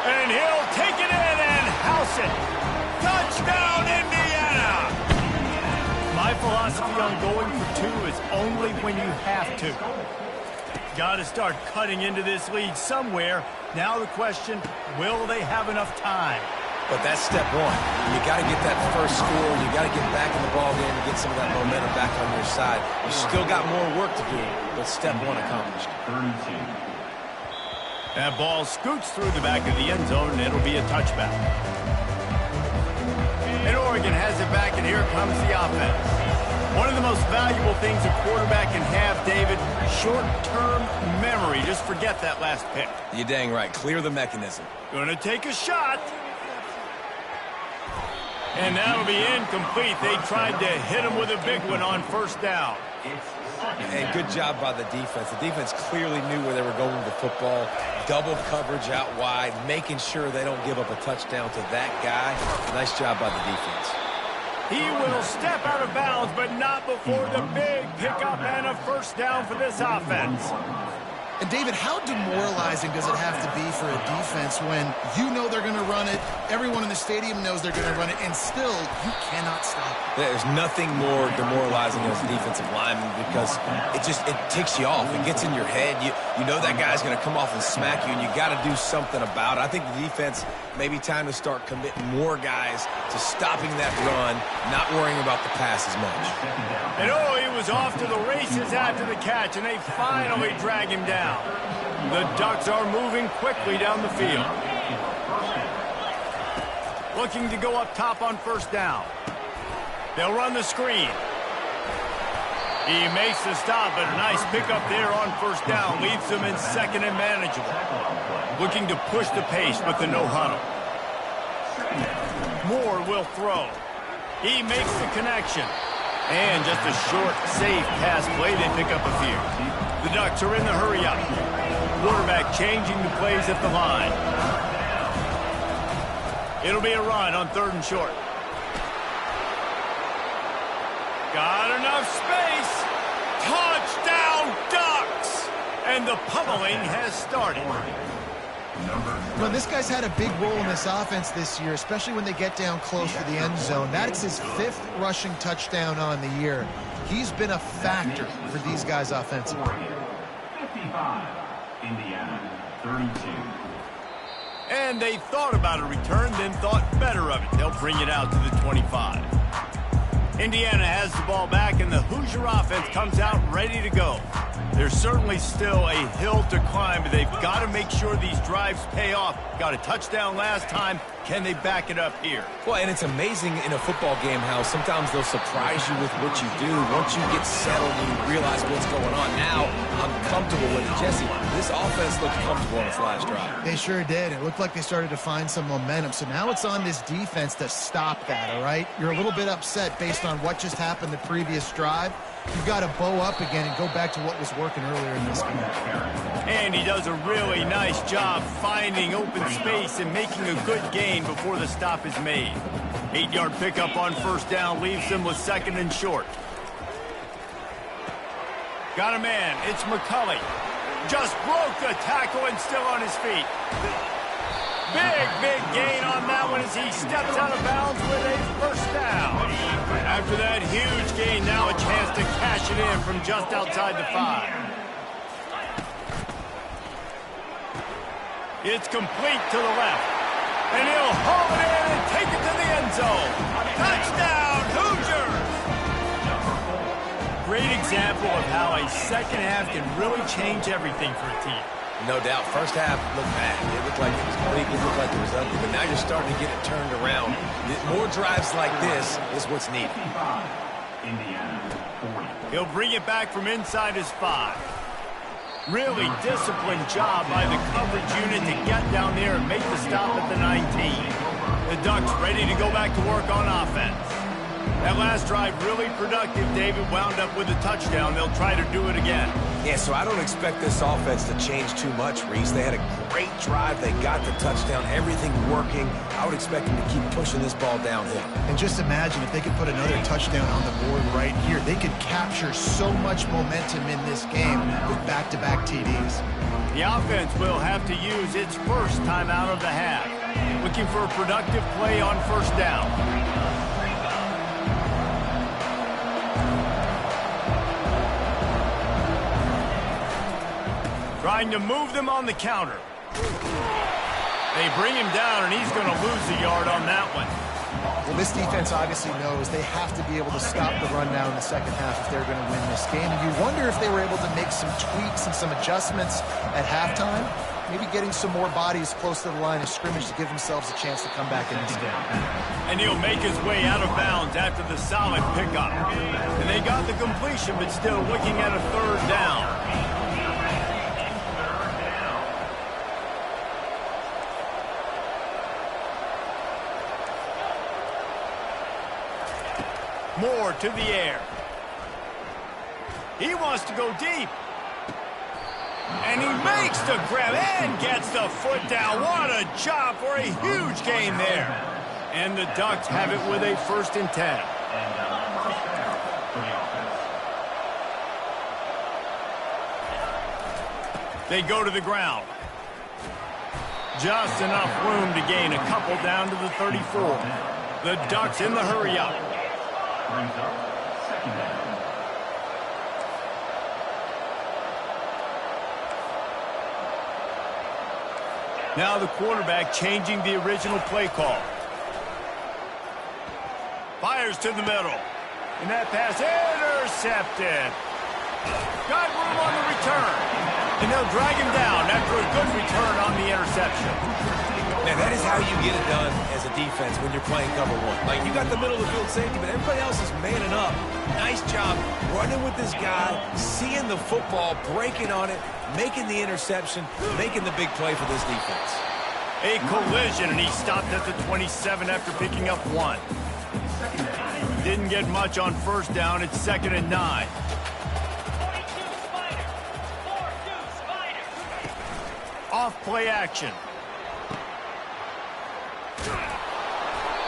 And he'll take it in and house it. Touchdown, Indiana! My philosophy on going for 2 is only when you have to. Got to start cutting into this lead somewhere. Now the question, will they have enough time? But that's step 1. You got to get that first score. You got to get back in the ball game and get some of that momentum back on your side. You still got more work to do, but step 1 accomplished. 32. That ball scoots through the back of the end zone, and it'll be a touchback. And Oregon has it back, and here comes the offense. One of the most valuable things a quarterback can have, David, short-term memory. Just forget that last pick. You're dang right. Clear the mechanism. Gonna take a shot. And that'll be incomplete. They tried to hit him with a big one on first down. And good job by the defense. The defense clearly knew where they were going with the football. Double coverage out wide, making sure they don't give up a touchdown to that guy. Nice job by the defense. He will step out of bounds, but not before the big pickup and a first down for this offense. And, David, how demoralizing does it have to be for a defense when you know they're going to run it, everyone in the stadium knows they're going to run it, and still you cannot stop it? There's nothing more demoralizing as a defensive lineman because it ticks you off. It gets in your head. You know that guy's going to come off and smack you, and you got to do something about it. I think the defense maybe time to start committing more guys to stopping that run, not worrying about the pass as much. And he was off to the races after the catch, and they finally drag him down. The Ducks are moving quickly down the field. Looking to go up top on first down. They'll run the screen. He makes the stop, but a nice pickup there on first down. Leaves them in second and manageable. Looking to push the pace with the no huddle. Moore will throw. He makes the connection. And just a short, safe pass play. They pick up a few. The Ducks are in the hurry-up. Quarterback changing the plays at the line. It'll be a run on third and short. Got enough space. Touchdown, Ducks! And the pummeling has started. Well, this guy's had a big role in this offense this year, especially when they get down close to the end zone. That's his 5th rushing touchdown on the year. He's been a factor for these guys offensively. 55, Indiana, 32. And they thought about a return, then thought better of it. They'll bring it out to the 25. Indiana has the ball back, and the Hoosier offense comes out ready to go. There's certainly still a hill to climb, but they've got to make sure these drives pay off. Got a touchdown last time. Can they back it up here? Well, and it's amazing in a football game how sometimes they'll surprise you with what you do. Once you get settled and you realize what's going on, now I'm comfortable with it. Jesse, this offense looked comfortable on its last drive. They sure did. It looked like they started to find some momentum. So now it's on this defense to stop that, all right? You're a little bit upset based on what just happened the previous drive. You've got to bow up again and go back to what was working earlier in this game. And he does a really nice job finding open space and making a good gain before the stop is made. 8-yard pickup on first down leaves him with 2nd and short. Got a man. It's McCulley. Just broke the tackle and still on his feet. Big gain on that one as he steps out of bounds with a first down. After that huge gain, now a chance to cash it in from just outside the 5. It's complete to the left. And he'll haul it in and take it to the end zone. Touchdown, Hoosiers! Great example of how a second half can really change everything for a team. No doubt. First half looked bad. It looked like it was bleak. It looked like it was ugly. But now you're starting to get it turned around. More drives like this is what's needed. 55, Indiana, 40. He'll bring it back from inside his 5. Really disciplined job by the coverage unit to get down there and make the stop at the 19. The Ducks ready to go back to work on offense. That last drive really productive. David wound up with a touchdown. They'll try to do it again. Yeah, so I don't expect this offense to change too much, Reese. They had a great drive. They got the touchdown. Everything working. I would expect them to keep pushing this ball downhill. And just imagine if they could put another touchdown on the board right here. They could capture so much momentum in this game with back-to-back TDs. The offense will have to use its first timeout of the half. Looking for a productive play on first down. Trying to move them on the counter. They bring him down, and he's going to lose a yard on that one. Well, this defense obviously knows they have to be able to stop the run now in the second half if they're going to win this game. And you wonder if they were able to make some tweaks and some adjustments at halftime, maybe getting some more bodies close to the line of scrimmage to give themselves a chance to come back in this game. And he'll make his way out of bounds after the solid pickup. And they got the completion, but still looking at a 3rd down. Moore to the air. He wants to go deep. And he makes the grab and gets the foot down. What a job for a huge gain there. And the Ducks have it with a 1st and 10. They go to the ground. Just enough room to gain a couple down to the 34. The Ducks in the hurry up. Brings up 2nd down. Now the quarterback changing the original play call. Fires to the middle. And that pass intercepted. Got room on the return. And they'll drag him down after a good return on the interception. Man, that is how you get it done as a defense when you're playing cover 1. Like, you got the middle of the field safety, but everybody else is manning up. Nice job running with this guy, seeing the football, breaking on it, making the interception, making the big play for this defense. A collision, and he stopped at the 27 after picking up 1. Didn't get much on first down. It's 2nd and 9. Off play action.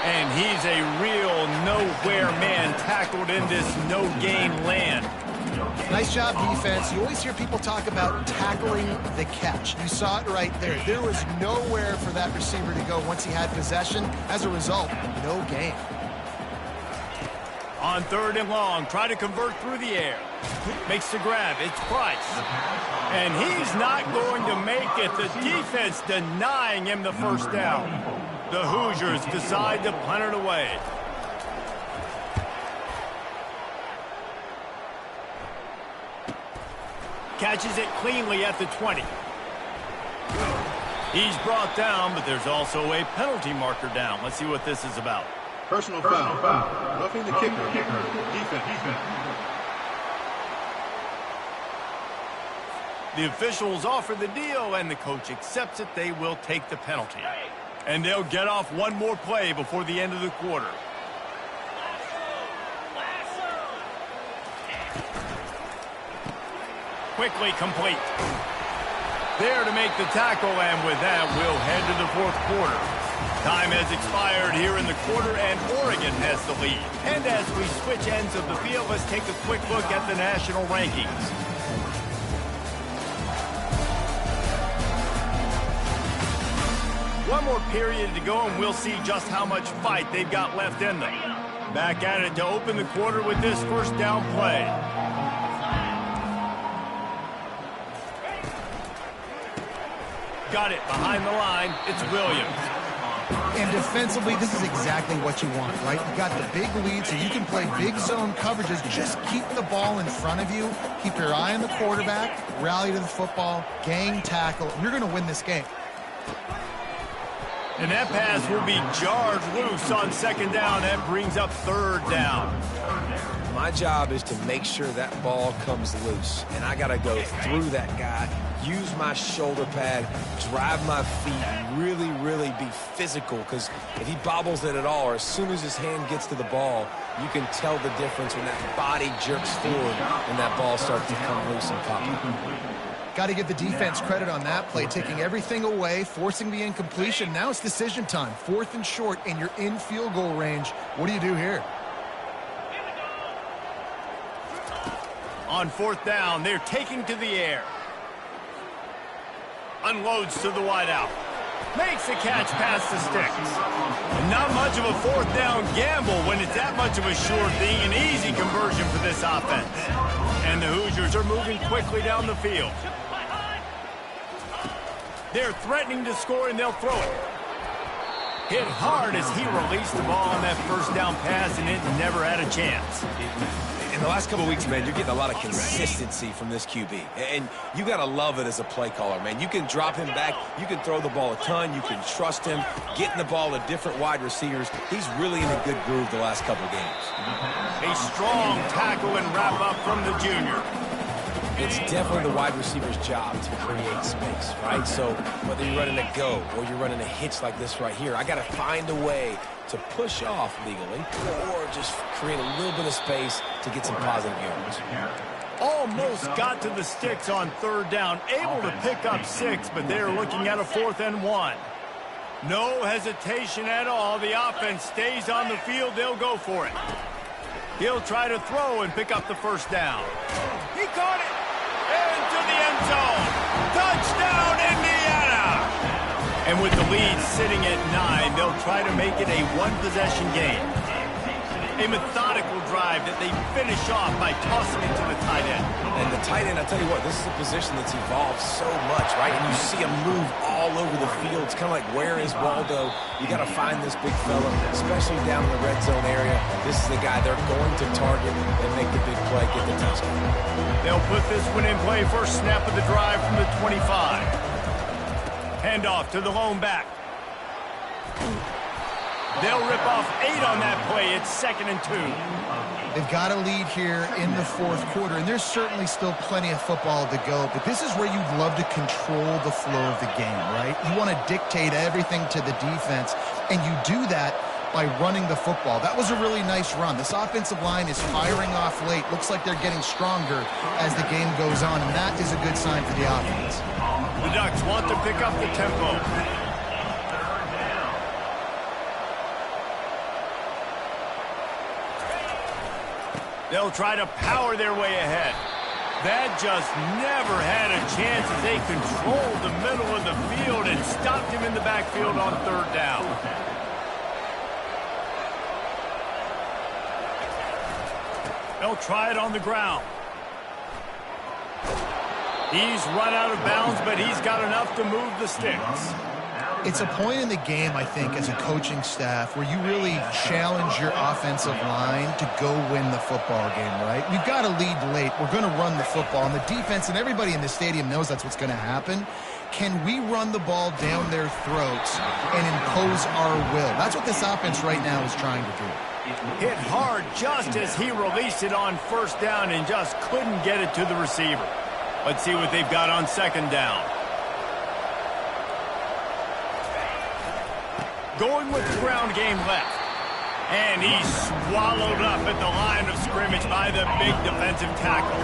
And he's a real nowhere man tackled in this no-gain land. Nice job, defense. You always hear people talk about tackling the catch. You saw it right there. There was nowhere for that receiver to go once he had possession. As a result, no gain. On 3rd and long, try to convert through the air. Makes the grab. It's Price. And he's not going to make it. The defense denying him the first down. The Hoosiers decide to punt it away. Catches it cleanly at the 20. He's brought down, but there's also a penalty marker down. Let's see what this is about. Personal foul. Roughing the kicker. Defense. The officials offer the deal, and the coach accepts it. They will take the penalty. And they'll get off one more play before the end of the quarter. Quickly complete. There to make the tackle, and with that, we'll head to the 4th quarter. Time has expired here in the quarter, and Oregon has the lead. And as we switch ends of the field, let's take a quick look at the national rankings. One more period to go, and we'll see just how much fight they've got left in them. Back at it to open the quarter with this first down play. Got it behind the line. It's Williams. And defensively, this is exactly what you want, right? You got the big lead, so you can play big zone coverages. Just keep the ball in front of you. Keep your eye on the quarterback. Rally to the football. Gang tackle. You're going to win this game. And that pass will be jarred loose on 2nd down. That brings up 3rd down. My job is to make sure that ball comes loose. And I got to go through that guy, use my shoulder pad, drive my feet, really be physical. Because if he bobbles it at all, or as soon as his hand gets to the ball, you can tell the difference when that body jerks forward and that ball starts to come loose and pop up. Got to give the defense credit on that play, taking everything away, forcing the incompletion. Now it's decision time. 4th and short, and you're in field goal range. What do you do here? On 4th down, they're taking to the air. Unloads to the wideout. Makes the catch past the sticks. And not much of a 4th down gamble when it's that much of a sure thing. An easy conversion for this offense. And the Hoosiers are moving quickly down the field. They're threatening to score, and they'll throw it. Hit hard as he released the ball on that first down pass, and it never had a chance. In the last couple of weeks, man, you're getting a lot of consistency from this QB. And you got to love it as a play caller, man. You can drop him back. You can throw the ball a ton. You can trust him. Getting the ball to different wide receivers. He's really in a good groove the last couple of games. A strong tackle and wrap up from the junior. It's definitely the wide receiver's job to create space, right? So whether you're running a go or you're running a hitch like this right here, I got to find a way to push off legally or just create a little bit of space to get some positive yards. Almost got to the sticks on 3rd down, able to pick up 6, but they're looking at a 4th and 1. No hesitation at all. The offense stays on the field. They'll go for it. He'll try to throw and pick up the first down. He caught it. Into the end zone. Touchdown, Indiana. And with the lead sitting at 9, they'll try to make it a 1-possession game. A methodical drive that they finish off by tossing it to the tight end. And the tight end, I tell you what, this is a position that's evolved so much, right? And you see him move all over the field. It's kind of like, where is Waldo? You got to find this big fella, especially down in the red zone area. This is the guy they're going to target and make the big play, get the touchdown. They'll put this one in play. First snap of the drive from the 25. Handoff to the lone back. They'll rip off 8 on that play. It's 2nd and 2. They've got a lead here in the 4th quarter, and there's certainly still plenty of football to go, but this is where you'd love to control the flow of the game, right? You want to dictate everything to the defense, and you do that by running the football. That was a really nice run. This offensive line is firing off late. Looks like they're getting stronger as the game goes on, and that is a good sign for the offense. The Ducks want to pick up the tempo. They'll try to power their way ahead. That just never had a chance as they controlled the middle of the field and stopped him in the backfield on third down. They'll try it on the ground. He's run out of bounds, but he's got enough to move the sticks. It's a point in the game, I think, as a coaching staff where you really challenge your offensive line to go win the football game, right? We've got to lead late. We're going to run the football. And the defense and everybody in the stadium knows that's what's going to happen. Can we run the ball down their throats and impose our will? That's what this offense right now is trying to do. Hit hard just as he released it on first down and just couldn't get it to the receiver. Let's see what they've got on second down. Going with the ground game left. And he's swallowed up at the line of scrimmage by the big defensive tackle.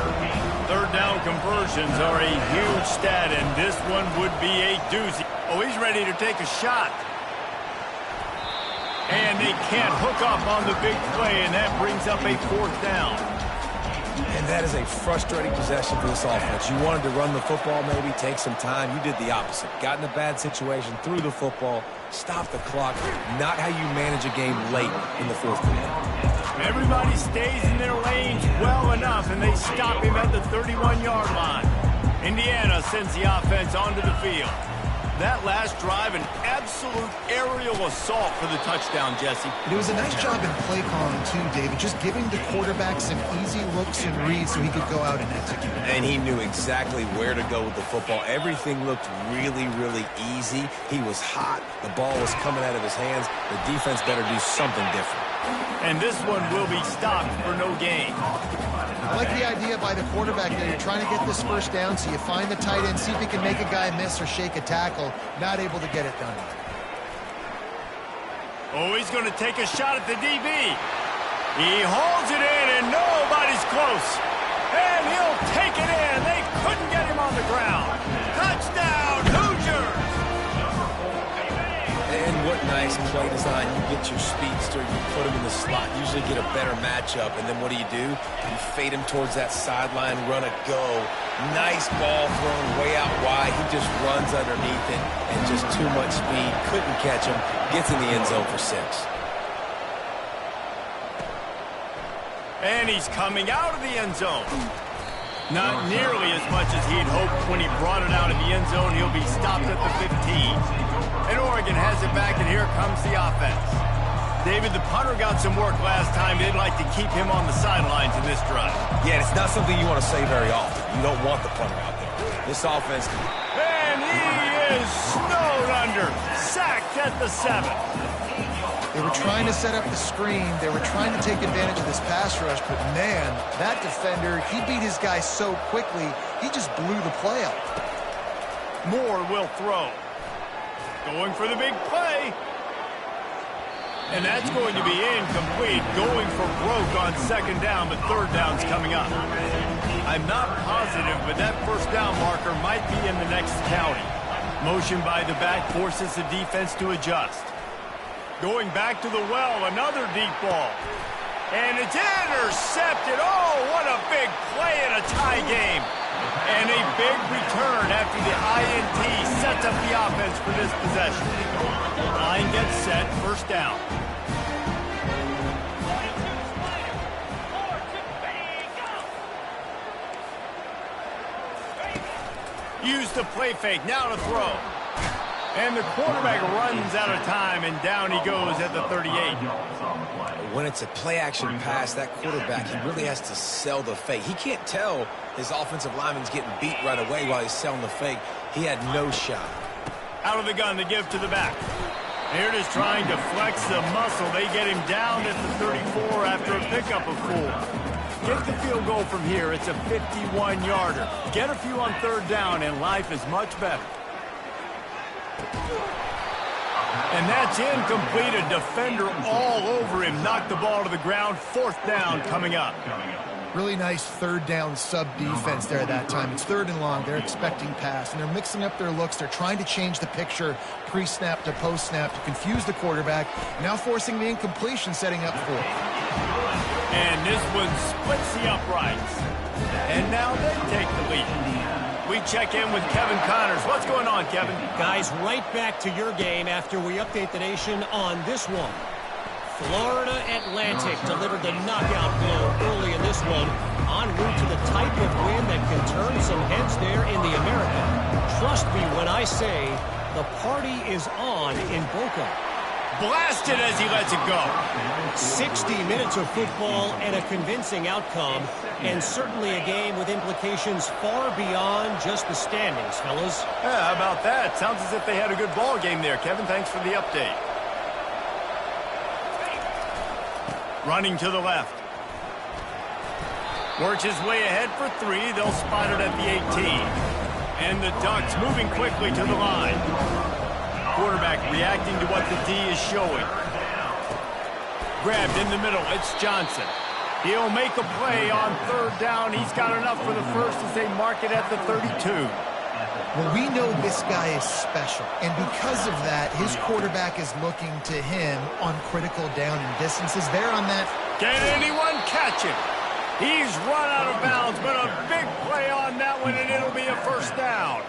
Third down conversions are a huge stat, and this one would be a doozy. Oh, he's ready to take a shot. And they can't hook up on the big play, and that brings up a fourth down. And that is a frustrating possession for this offense. You wanted to run the football, maybe take some time. You did the opposite. Got in a bad situation, threw the football, stopped the clock. Not how you manage a game late in the fourth quarter. Everybody stays in their lanes well enough, and they stop him at the 31-yard line. Indiana sends the offense onto the field. That last drive, an absolute aerial assault for the touchdown, Jesse. It was a nice job in play calling, too, David, just giving the quarterback some easy looks and reads so he could go out and execute. And he knew exactly where to go with the football. Everything looked really, really easy. He was hot. The ball was coming out of his hands. The defense better do something different. And this one will be stopped for no gain. I like the idea by the quarterback there. You're trying to get this first down, so you find the tight end, see if he can make a guy miss or shake a tackle. Not able to get it done. Oh, he's going to take a shot at the DB. He holds it in, and nobody's close. And he'll take it in. They couldn't get him on the ground. Touchdown, Hoosiers! And what nice play design. You get your speedster, you put him in the slot, usually get a better matchup, and then what do? You fade him towards that sideline, run a go. Nice ball thrown way out wide. He just runs underneath it, and just too much speed. Couldn't catch him. Gets in the end zone for 6. And he's coming out of the end zone. Not nearly as much as he'd hoped when he brought it out of the end zone. He'll be stopped at the 15. And Oregon has it back, and here comes the offense. David, the punter got some work last time. They'd like to keep him on the sidelines in this drive. Yeah, it's not something you want to say very often. You don't want the punter out there. This offense... And he is snowed under. Sacked at the 7. They were trying to set up the screen. They were trying to take advantage of this pass rush, but man, that defender, he beat his guy so quickly, he just blew the play up. Moore will throw. Going for the big play. And that's going to be incomplete. Going for broke on second down, but third down's coming up. I'm not positive, but that first down marker might be in the next county. Motion by the back forces the defense to adjust. Going back to the well, another deep ball. And it's intercepted. Oh, what a big play in a tie game. And a big return after the INT sets up the offense for this possession. Line gets set, first down. Use the play fake, now to throw. And the quarterback runs out of time, and down he goes at the 38. When it's a play-action pass, that quarterback, he really has to sell the fake. He can't tell his offensive lineman's getting beat right away while he's selling the fake. He had no shot. Out of the gun to give to the back. Here it is trying to flex the muscle. They get him down at the 34 after a pickup of 4. Get the field goal from here. It's a 51-yarder. Get a few on third down, and life is much better. And that's incomplete. A defender all over him. Knocked the ball to the ground. Fourth down coming up. Really nice third down sub defense there that time. It's third and long. They're expecting pass, and they're mixing up their looks. They're trying to change the picture pre-snap to post-snap to confuse the quarterback. Now forcing the incompletion, setting up fourth. And this one splits the uprights. And now they take the lead. We check in with Kevin Connors. What's going on, Kevin? Guys, right back to your game after we update the nation on this one. Florida Atlantic delivered the knockout blow early in this one, en route to the type of win that can turn some heads there in the American. Trust me when I say the party is on in Boca. Blasted as he lets it go. 60 minutes of football and a convincing outcome, and certainly a game with implications far beyond just the standings, fellas. Yeah, how about that? Sounds as if they had a good ball game there. Kevin, thanks for the update. Running to the left. Works his way ahead for 3. They'll spot it at the 18. And the Ducks moving quickly to the line. Quarterback reacting to what the D is showing. Grabbed in the middle. It's Johnson. He'll make a play on 3rd down. He's got enough for the first as they mark it at the 32. Well, we know this guy is special, and because of that, his quarterback is looking to him on critical down and distances. There on that. Can anyone catch him? He's run out of bounds, but a big play on that one, and it'll be a first down.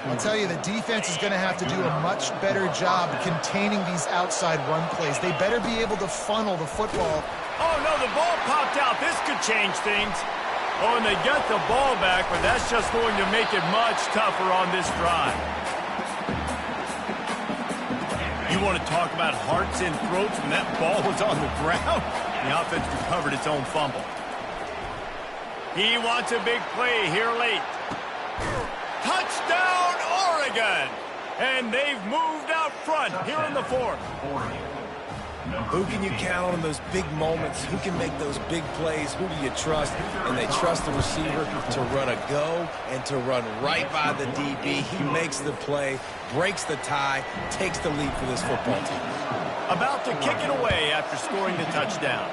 I'll tell you, the defense is going to have to do a much better job containing these outside run plays. They better be able to funnel the football. Oh, no, the ball popped out. This could change things. Oh, and they get the ball back, but that's just going to make it much tougher on this drive. You want to talk about hearts and throats when that ball was on the ground? The offense recovered its own fumble. He wants a big play here late. Touchdown, Oregon! And they've moved out front here in the 4th. Who can you count on those big moments? Who can make those big plays? Who do you trust? And they trust the receiver to run a go and to run right by the DB. He makes the play, breaks the tie, takes the lead for this football team. About to kick it away after scoring the touchdown.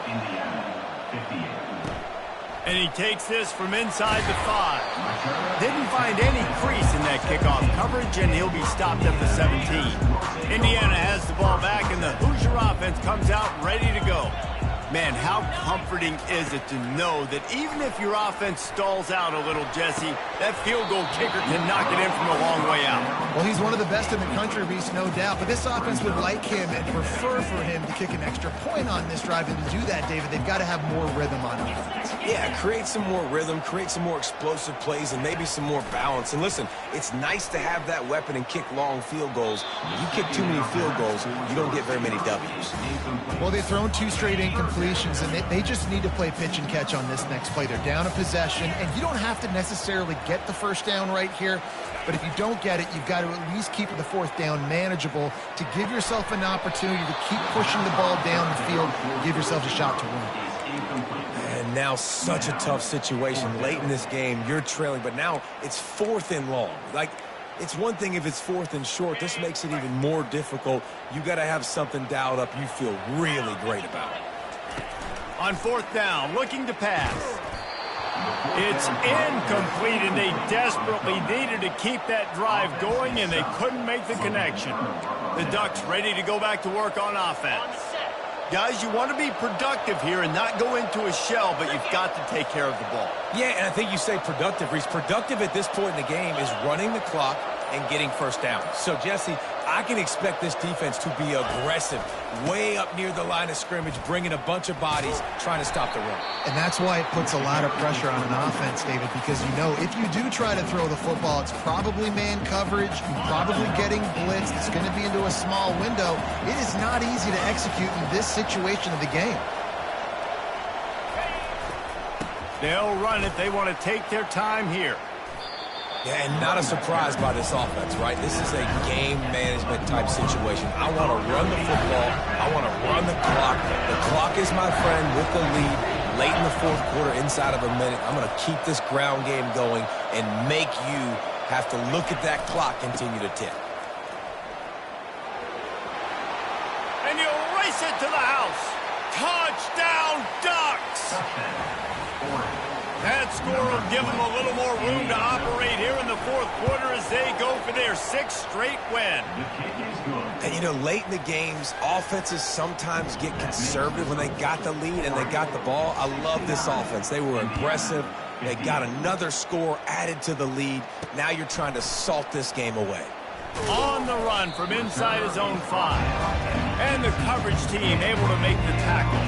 And he takes this from inside the 5. Didn't find any crease in that kickoff coverage, and he'll be stopped at the 17. Indiana has the ball back, and the Hoosier offense comes out ready to go. Man, how comforting is it to know that even if your offense stalls out a little, Jesse, that field goal kicker can knock it in from a long way out. Well, he's one of the best in the country, Reese, no doubt. But this offense would like him and prefer for him to kick an extra point on this drive. And to do that, David, they've got to have more rhythm on offense. Yeah, create some more rhythm, create some more explosive plays, and maybe some more balance. And listen, it's nice to have that weapon and kick long field goals. If you kick too many field goals, you don't get very many W's. Well, they've thrown 2 straight incompletions, and they just need to play pitch and catch on this next play. They're down a possession, and you don't have to necessarily get the first down right here. But if you don't get it, you've got to at least keep the 4th down manageable to give yourself an opportunity to keep pushing the ball down the field, give yourself a shot to win. And now such a tough situation. Late in this game, you're trailing, but now it's 4th and long. Like, it's one thing if it's 4th and short. This makes it even more difficult. You got to have something dialed up you feel really great about. On 4th down, looking to pass. It's incomplete, and they desperately needed to keep that drive going, and they couldn't make the connection. The Ducks ready to go back to work on offense. Guys, you want to be productive here and not go into a shell, but you've got to take care of the ball. Yeah, and I think you say productive, Reese. Productive at this point in the game is running the clock and getting first down. So, Jesse, I can expect this defense to be aggressive, way up near the line of scrimmage, bringing a bunch of bodies, trying to stop the run. And that's why it puts a lot of pressure on an offense, David, because you know if you do try to throw the football, it's probably man coverage, you're probably getting blitzed, it's going to be into a small window. It is not easy to execute in this situation of the game. They'll run it. They want to take their time here. Yeah, and not a surprise by this offense, right? This is a game management type situation. I want to run the football. I want to run the clock. The clock is my friend with the lead. Late in the 4th quarter, inside of a minute, I'm going to keep this ground game going and make you have to look at that clock continue to tick. And you'll race it to the house. Touchdown, Ducks! That score will give them a little more room to operate here in the fourth quarter as they go for their 6th straight win. And, you know, late in the games, offenses sometimes get conservative when they got the lead and they got the ball. I love this offense. They were aggressive. They got another score added to the lead. Now you're trying to salt this game away. On the run from inside his own 5. And the coverage team able to make the tackle.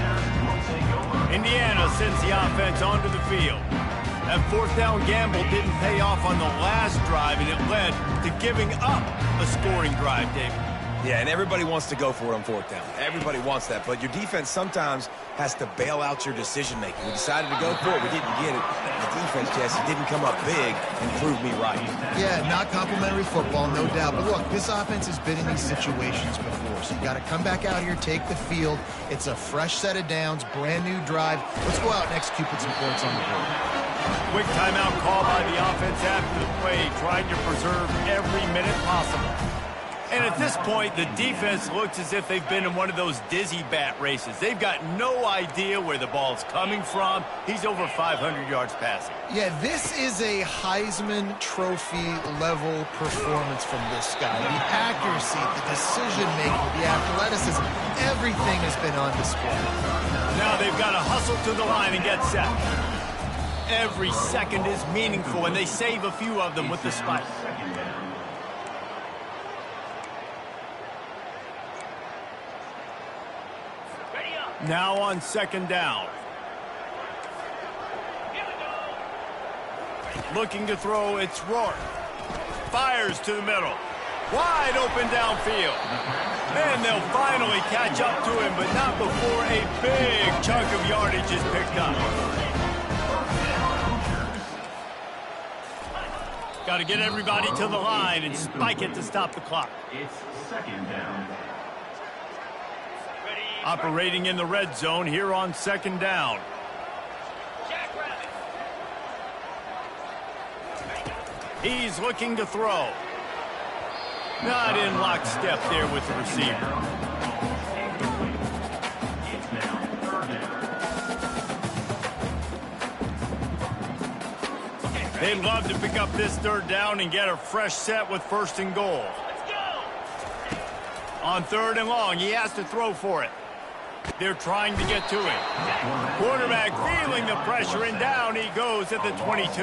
Indiana sends the offense onto the field. That 4th down gamble didn't pay off on the last drive, and it led to giving up a scoring drive, David. Yeah, and everybody wants to go for it on 4th down. Everybody wants that, but your defense sometimes has to bail out your decision-making. We decided to go for it. We didn't get it. The defense, Jesse, didn't come up big and prove me right. Yeah, not complimentary football, no doubt. But look, this offense has been in these situations before, so you got to come back out here, take the field. It's a fresh set of downs, brand new drive. Let's go out and execute with some points on the board. Quick timeout call by the offense after the play, trying to preserve every minute possible. And at this point, the defense looks as if they've been in one of those dizzy bat races. They've got no idea where the ball's coming from. He's over 500 yards passing. Yeah, this is a Heisman Trophy level performance from this guy. The accuracy, the decision-making, the athleticism, everything has been on display. Now they've got to hustle to the line and get set. Every second is meaningful, and they save a few of them with the spike. Now on 2nd down. Looking to throw, it's Rourke. Fires to the middle. Wide open downfield. And they'll finally catch up to him, but not before a big chunk of yardage is picked up. Got to get everybody to the line and spike it to stop the clock. It's 2nd down. Operating in the red zone here on 2nd down. He's looking to throw. Not in lockstep there with the receiver. They'd love to pick up this 3rd down and get a fresh set with 1st and goal. On 3rd and long, he has to throw for it. They're trying to get to him. Quarterback feeling the pressure, and down he goes at the 22.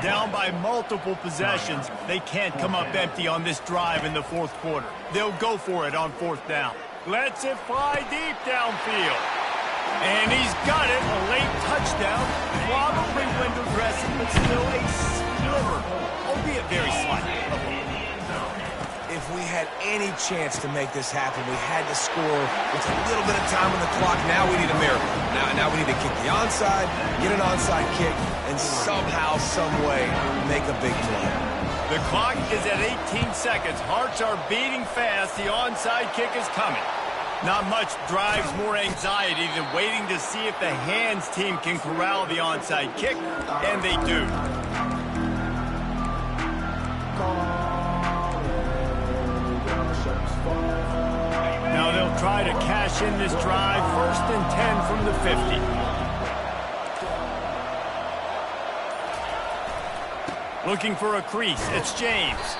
Down by multiple possessions. They can't come up empty on this drive in the 4th quarter. They'll go for it on 4th down. Lets it fly deep downfield. And he's got it. A late touchdown. Probably window dressing, but still a sliver, albeit very slight. If we had any chance to make this happen, we had to score with a little bit of time on the clock. Now we need a miracle. Now we need to kick the onside, get an onside kick, and somehow, some way, make a big play. The clock is at 18 seconds. Hearts are beating fast. The onside kick is coming. Not much drives more anxiety than waiting to see if the hands team can corral the onside kick, and they do. Now they'll try to cash in this drive. 1st and 10 from the 50. Looking for a crease. It's James.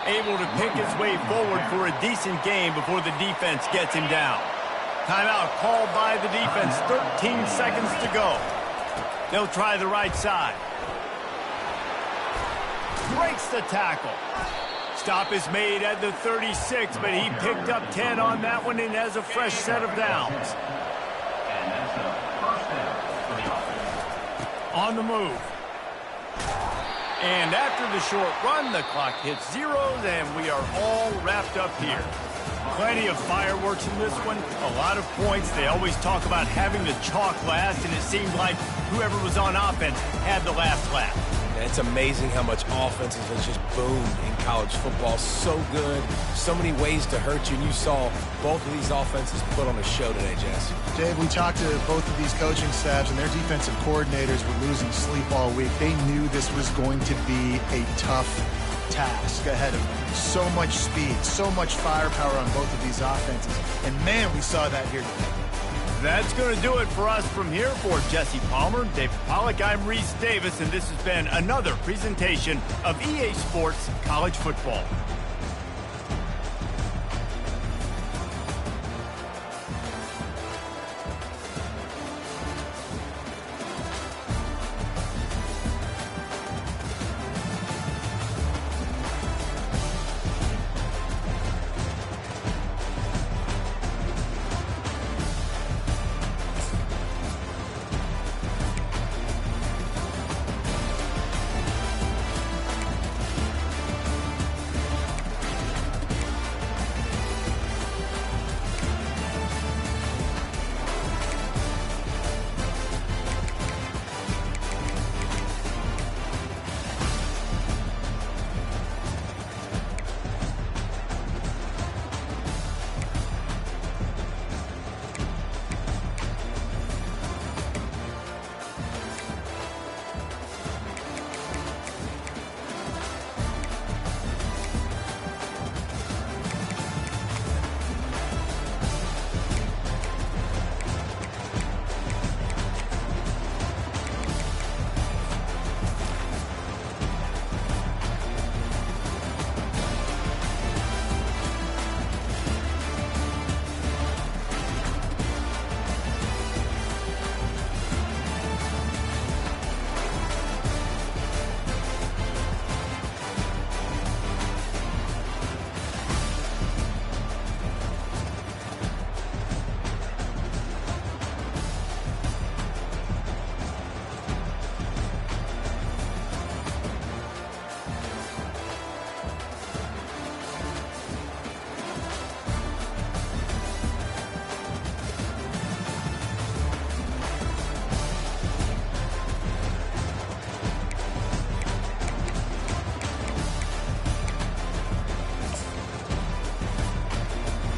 Able to pick his way forward for a decent game before the defense gets him down. Timeout called by the defense. 13 seconds to go. They'll try the right side. Breaks the tackle. Stop is made at the 36, but he picked up 10 on that one and has a fresh set of downs. And that's a 1st down for the offense. On the move. And after the short run, the clock hits zeros, and we are all wrapped up here. Plenty of fireworks in this one, a lot of points. They always talk about having the chalk last, and it seemed like whoever was on offense had the last laugh. And it's amazing how much offenses has just boomed in college football. So good, so many ways to hurt you, and you saw both of these offenses put on a show today, Jesse. Dave, we talked to both of these coaching staffs, and their defensive coordinators were losing sleep all week. They knew this was going to be a tough task ahead of them. So much speed, so much firepower on both of these offenses. And, man, we saw that here today. That's going to do it for us from here. For Jesse Palmer, David Pollack, I'm Reese Davis, and this has been another presentation of EA Sports College Football.